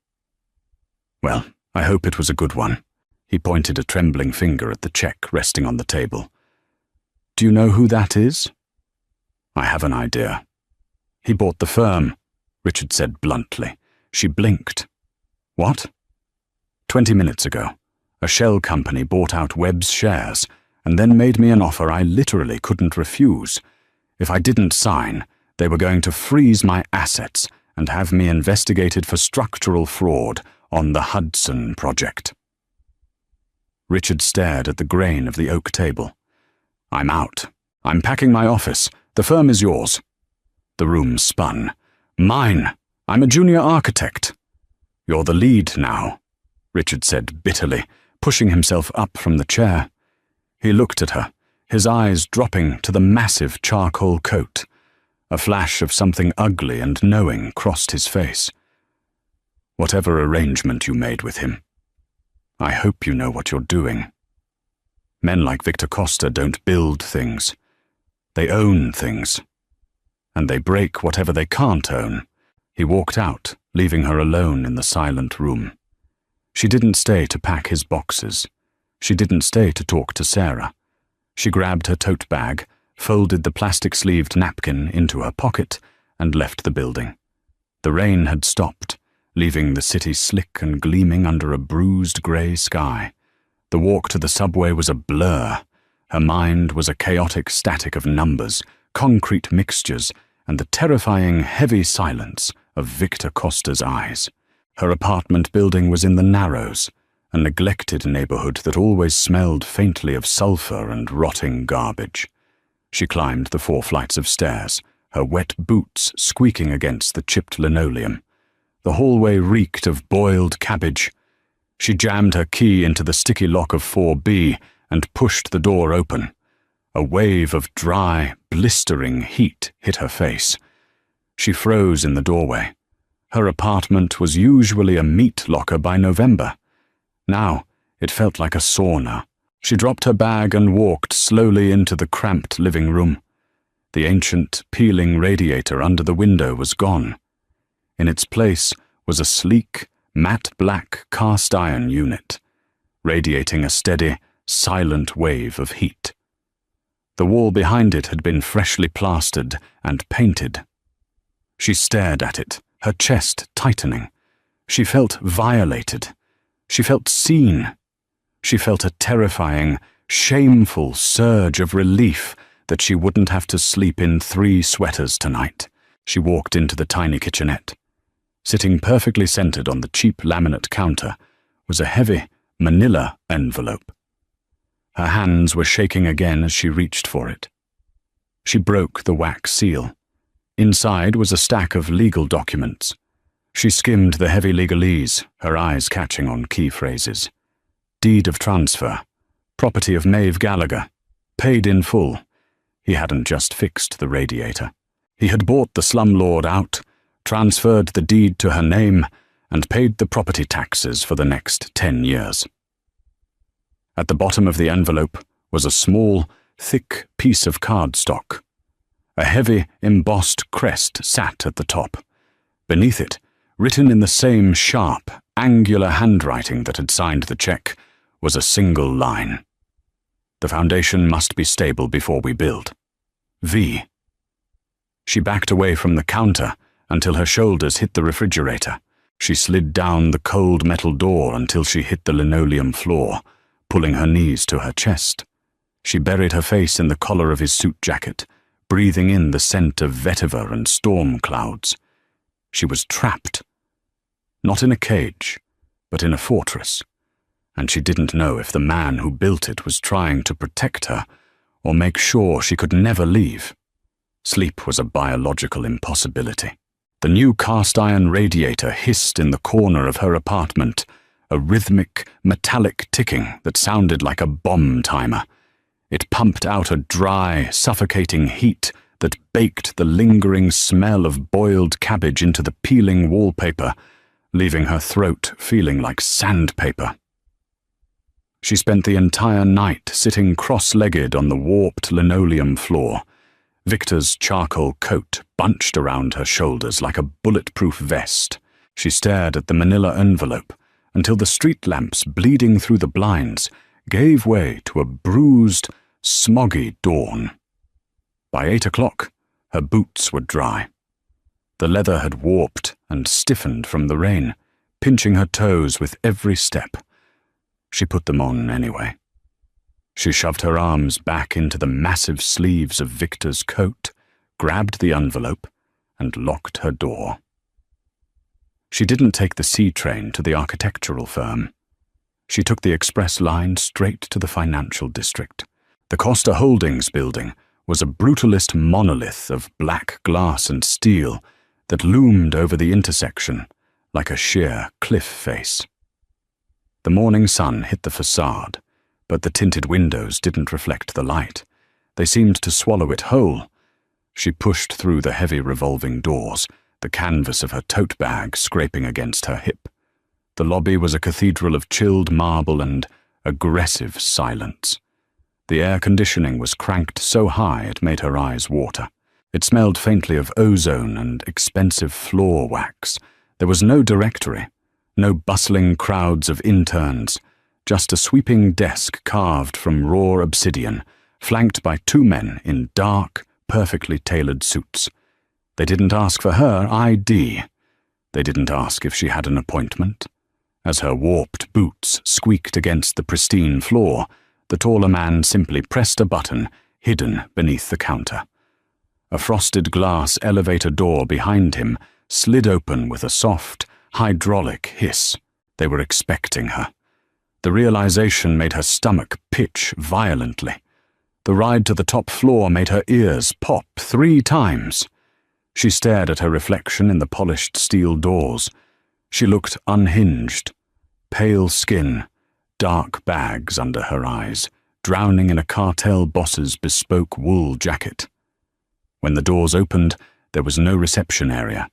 Well, I hope it was a good one." He pointed a trembling finger at the check resting on the table. "Do you know who that is?" "I have an idea." "He bought the firm," Richard said bluntly. She blinked. "What?" 20 minutes ago, a shell company bought out Webb's shares and then made me an offer I literally couldn't refuse. If I didn't sign, they were going to freeze my assets and have me investigated for structural fraud on the Hudson project. Richard stared at the grain of the oak table. "I'm out. I'm packing my office. The firm is yours." The room spun. "Mine. I'm a junior architect." "You're the lead now," Richard said bitterly, pushing himself up from the chair. He looked at her, his eyes dropping to the massive charcoal coat. A flash of something ugly and knowing crossed his face. "Whatever arrangement you made with him, I hope you know what you're doing. Men like Victor Costa don't build things. They own things. And they break whatever they can't own." He walked out, leaving her alone in the silent room. She didn't stay to pack his boxes. She didn't stay to talk to Sarah. She grabbed her tote bag, folded the plastic-sleeved napkin into her pocket, and left the building. The rain had stopped, leaving the city slick and gleaming under a bruised grey sky. The walk to the subway was a blur. Her mind was a chaotic static of numbers, concrete mixtures, and the terrifying, heavy silence of Victor Costa's eyes. Her apartment building was in the Narrows, a neglected neighborhood that always smelled faintly of sulfur and rotting garbage. She climbed the 4 flights of stairs, her wet boots squeaking against the chipped linoleum. The hallway reeked of boiled cabbage. She jammed her key into the sticky lock of 4B and pushed the door open. A wave of dry, blistering heat hit her face. She froze in the doorway. Her apartment was usually a meat locker by November. Now it felt like a sauna. She dropped her bag and walked slowly into the cramped living room. The ancient, peeling radiator under the window was gone. In its place was a sleek, matte black cast-iron unit, radiating a steady, silent wave of heat. The wall behind it had been freshly plastered and painted. She stared at it, her chest tightening. She felt violated. She felt seen. She felt a terrifying, shameful surge of relief that she wouldn't have to sleep in 3 sweaters tonight. She walked into the tiny kitchenette. Sitting perfectly centered on the cheap laminate counter was a heavy, manila envelope. Her hands were shaking again as she reached for it. She broke the wax seal. Inside was a stack of legal documents. She skimmed the heavy legalese, her eyes catching on key phrases. Deed of transfer. Property of Maeve Gallagher. Paid in full. He hadn't just fixed the radiator. He had bought the slumlord out, transferred the deed to her name, and paid the property taxes for the next 10 years. At the bottom of the envelope was a small, thick piece of cardstock. A heavy, embossed crest sat at the top. Beneath it, written in the same sharp, angular handwriting that had signed the check, was a single line. The foundation must be stable before we build. V. She backed away from the counter until her shoulders hit the refrigerator. She slid down the cold metal door until she hit the linoleum floor, pulling her knees to her chest. She buried her face in the collar of his suit jacket, breathing in the scent of vetiver and storm clouds. She was trapped. Not in a cage, but in a fortress, and she didn't know if the man who built it was trying to protect her or make sure she could never leave. Sleep was a biological impossibility. The new cast-iron radiator hissed in the corner of her apartment, a rhythmic, metallic ticking that sounded like a bomb timer. It pumped out a dry, suffocating heat that baked the lingering smell of boiled cabbage into the peeling wallpaper, leaving her throat feeling like sandpaper. She spent the entire night sitting cross-legged on the warped linoleum floor, Victor's charcoal coat bunched around her shoulders like a bulletproof vest. She stared at the manila envelope until the street lamps bleeding through the blinds gave way to a bruised, smoggy dawn. By 8 o'clock, her boots were dry. The leather had warped and stiffened from the rain, pinching her toes with every step. She put them on anyway. She shoved her arms back into the massive sleeves of Victor's coat, grabbed the envelope, and locked her door. She didn't take the C train to the architectural firm. She took the express line straight to the financial district. The Costa Holdings building was a brutalist monolith of black glass and steel that loomed over the intersection like a sheer cliff face. The morning sun hit the facade, but the tinted windows didn't reflect the light. They seemed to swallow it whole. She pushed through the heavy revolving doors, the canvas of her tote bag scraping against her hip. The lobby was a cathedral of chilled marble and aggressive silence. The air conditioning was cranked so high it made her eyes water. It smelled faintly of ozone and expensive floor wax. There was no directory, no bustling crowds of interns, just a sweeping desk carved from raw obsidian, flanked by 2 men in dark, perfectly tailored suits. They didn't ask for her ID. They didn't ask if she had an appointment. As her warped boots squeaked against the pristine floor, the taller man simply pressed a button hidden beneath the counter. A frosted glass elevator door behind him slid open with a soft, hydraulic hiss. They were expecting her. The realization made her stomach pitch violently. The ride to the top floor made her ears pop 3 times. She stared at her reflection in the polished steel doors. She looked unhinged. Pale skin, dark bags under her eyes, drowning in a cartel boss's bespoke wool jacket. When the doors opened, there was no reception area.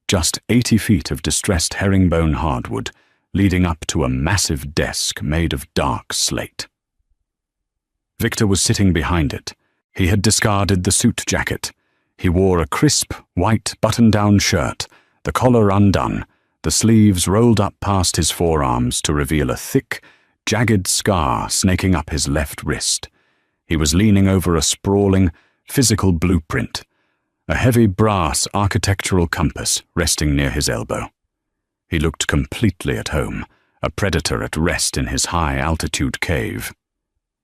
Just 80 feet of distressed herringbone hardwood, leading up to a massive desk made of dark slate. Victor was sitting behind it. He had discarded the suit jacket. He wore a crisp, white button-down shirt, the collar undone, the sleeves rolled up past his forearms to reveal a thick, jagged scar snaking up his left wrist. He was leaning over a sprawling, physical blueprint, a heavy brass architectural compass resting near his elbow. He looked completely at home, a predator at rest in his high-altitude cave.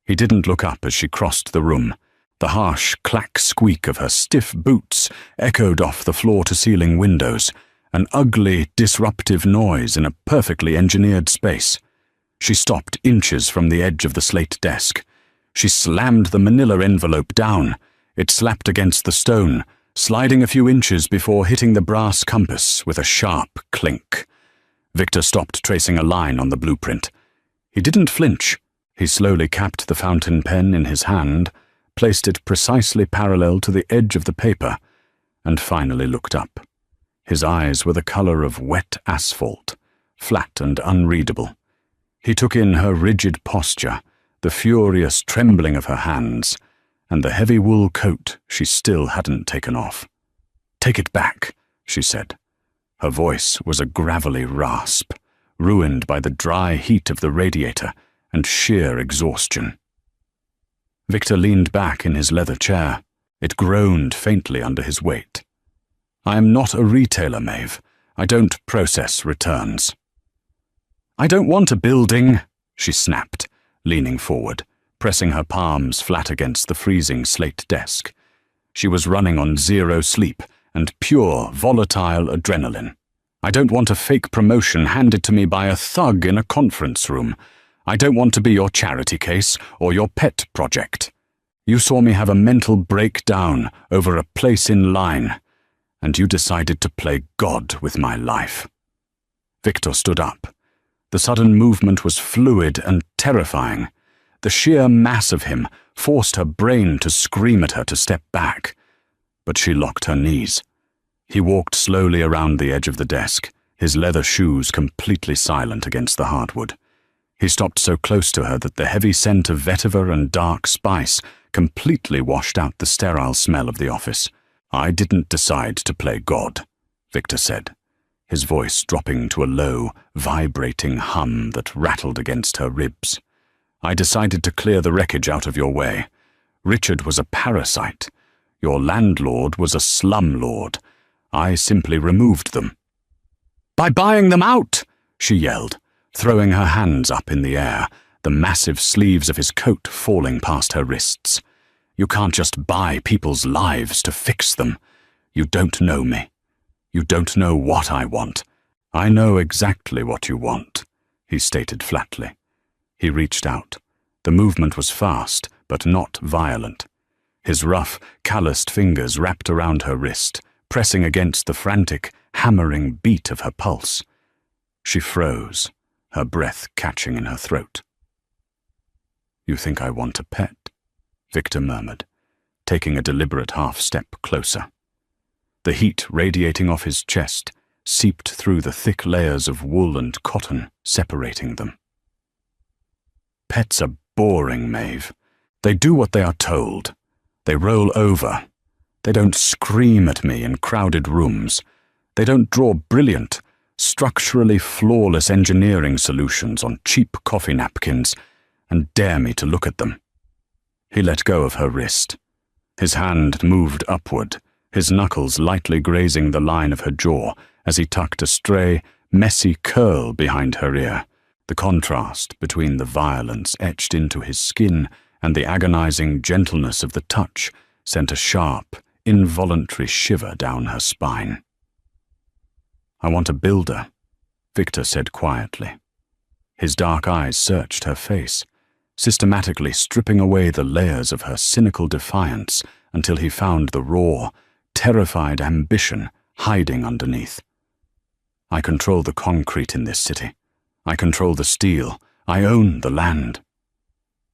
He didn't look up as she crossed the room. The harsh clack-squeak of her stiff boots echoed off the floor-to-ceiling windows, an ugly, disruptive noise in a perfectly engineered space. She stopped inches from the edge of the slate desk. She slammed the manila envelope down. It slapped against the stone, sliding a few inches before hitting the brass compass with a sharp clink. Victor stopped tracing a line on the blueprint. He didn't flinch. He slowly capped the fountain pen in his hand, placed it precisely parallel to the edge of the paper, and finally looked up. His eyes were the color of wet asphalt, flat and unreadable. He took in her rigid posture, the furious trembling of her hands, and the heavy wool coat she still hadn't taken off. "Take it back," she said. Her voice was a gravelly rasp, ruined by the dry heat of the radiator and sheer exhaustion. Victor leaned back in his leather chair. It groaned faintly under his weight. "I am not a retailer, Maeve. I don't process returns." "I don't want a building," she snapped, leaning forward, pressing her palms flat against the freezing slate desk. She was running on 0 sleep and pure, volatile adrenaline. "I don't want a fake promotion handed to me by a thug in a conference room. I don't want to be your charity case or your pet project." You saw me have a mental breakdown over a place in line, and you decided to play God with my life." Victor stood up. The sudden movement was fluid and terrifying. The sheer mass of him forced her brain to scream at her to step back, but she locked her knees. He walked slowly around the edge of the desk, his leather shoes completely silent against the hardwood. He stopped so close to her that the heavy scent of vetiver and dark spice completely washed out the sterile smell of the office. "I didn't decide to play God," Victor said, his voice dropping to a low, vibrating hum that rattled against her ribs. "I decided to clear the wreckage out of your way. Richard was a parasite. Your landlord was a slumlord. I simply removed them." "By buying them out!" she yelled, throwing her hands up in the air, the massive sleeves of his coat falling past her wrists. "You can't just buy people's lives to fix them. You don't know me. You don't know what I want." "I know exactly what you want," he stated flatly. He reached out. The movement was fast, but not violent. His rough, calloused fingers wrapped around her wrist, pressing against the frantic, hammering beat of her pulse. She froze, her breath catching in her throat. "You think I want a pet?" Victor murmured, taking a deliberate half-step closer. The heat radiating off his chest seeped through the thick layers of wool and cotton separating them. "Pets are boring, Maeve. They do what they are told. They roll over. They don't scream at me in crowded rooms. They don't draw brilliant, structurally flawless engineering solutions on cheap coffee napkins and dare me to look at them." He let go of her wrist. His hand moved upward, his knuckles lightly grazing the line of her jaw as he tucked a stray, messy curl behind her ear. The contrast between the violence etched into his skin and the agonizing gentleness of the touch sent a sharp, involuntary shiver down her spine. "I want a builder," Victor said quietly. His dark eyes searched her face, systematically stripping away the layers of her cynical defiance until he found the raw, terrified ambition hiding underneath. "I control the concrete in this city. I control the steel. I own the land.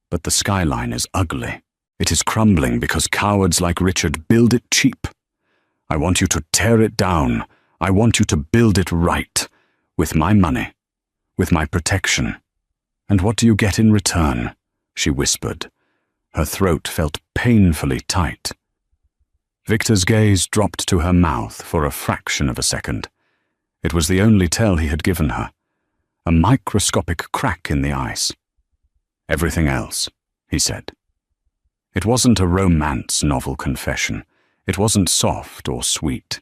But the skyline is ugly. It is crumbling because cowards like Richard build it cheap. I want you to tear it down. I want you to build it right, with my money, with my protection. And what do you get in return?" she whispered. Her throat felt painfully tight. Victor's gaze dropped to her mouth for a fraction of a second. It was the only tell he had given her. A microscopic crack in the ice. "Everything else," he said. It wasn't a romance novel confession. It wasn't soft or sweet.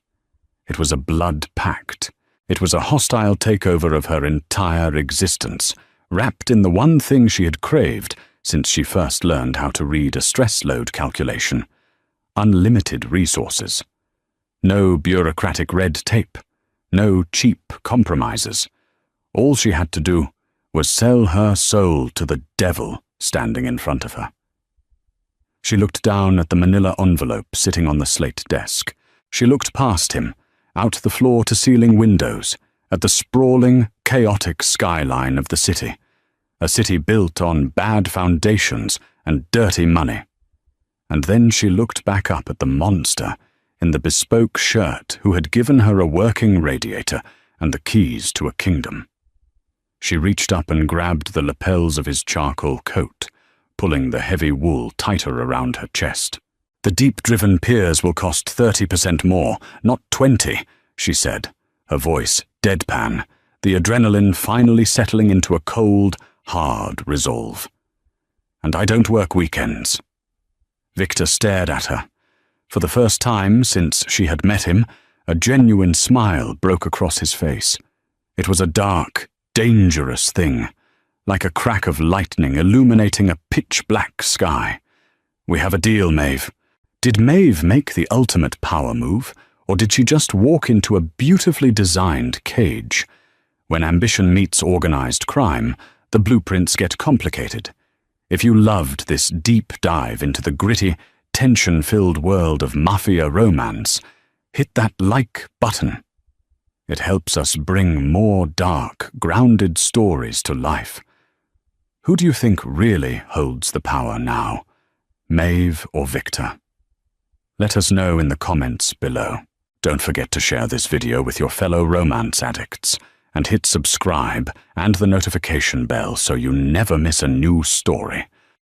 It was a blood pact. It was a hostile takeover of her entire existence, wrapped in the one thing she had craved since she first learned how to read a stress load calculation: unlimited resources. No bureaucratic red tape. No cheap compromises. All she had to do was sell her soul to the devil standing in front of her. She looked down at the manila envelope sitting on the slate desk. She looked past him, out the floor-to-ceiling windows, at the sprawling, chaotic skyline of the city, a city built on bad foundations and dirty money. And then she looked back up at the monster in the bespoke shirt who had given her a working radiator and the keys to a kingdom. She reached up and grabbed the lapels of his charcoal coat, pulling the heavy wool tighter around her chest. "The deep-driven piers will cost 30% more, not 20, she said, her voice deadpan, the adrenaline finally settling into a cold, hard resolve. "And I don't work weekends." Victor stared at her. For the first time since she had met him, a genuine smile broke across his face. It was a dark, dangerous thing, like a crack of lightning illuminating a pitch-black sky. "We have a deal, Maeve." Did Maeve make the ultimate power move, or did she just walk into a beautifully designed cage? When ambition meets organized crime, the blueprints get complicated. If you loved this deep dive into the gritty, tension-filled world of Mafia Romance, hit that like button. It helps us bring more dark, grounded stories to life. Who do you think really holds the power now, Maeve or Victor? Let us know in the comments below. Don't forget to share this video with your fellow romance addicts, and hit subscribe and the notification bell so you never miss a new story.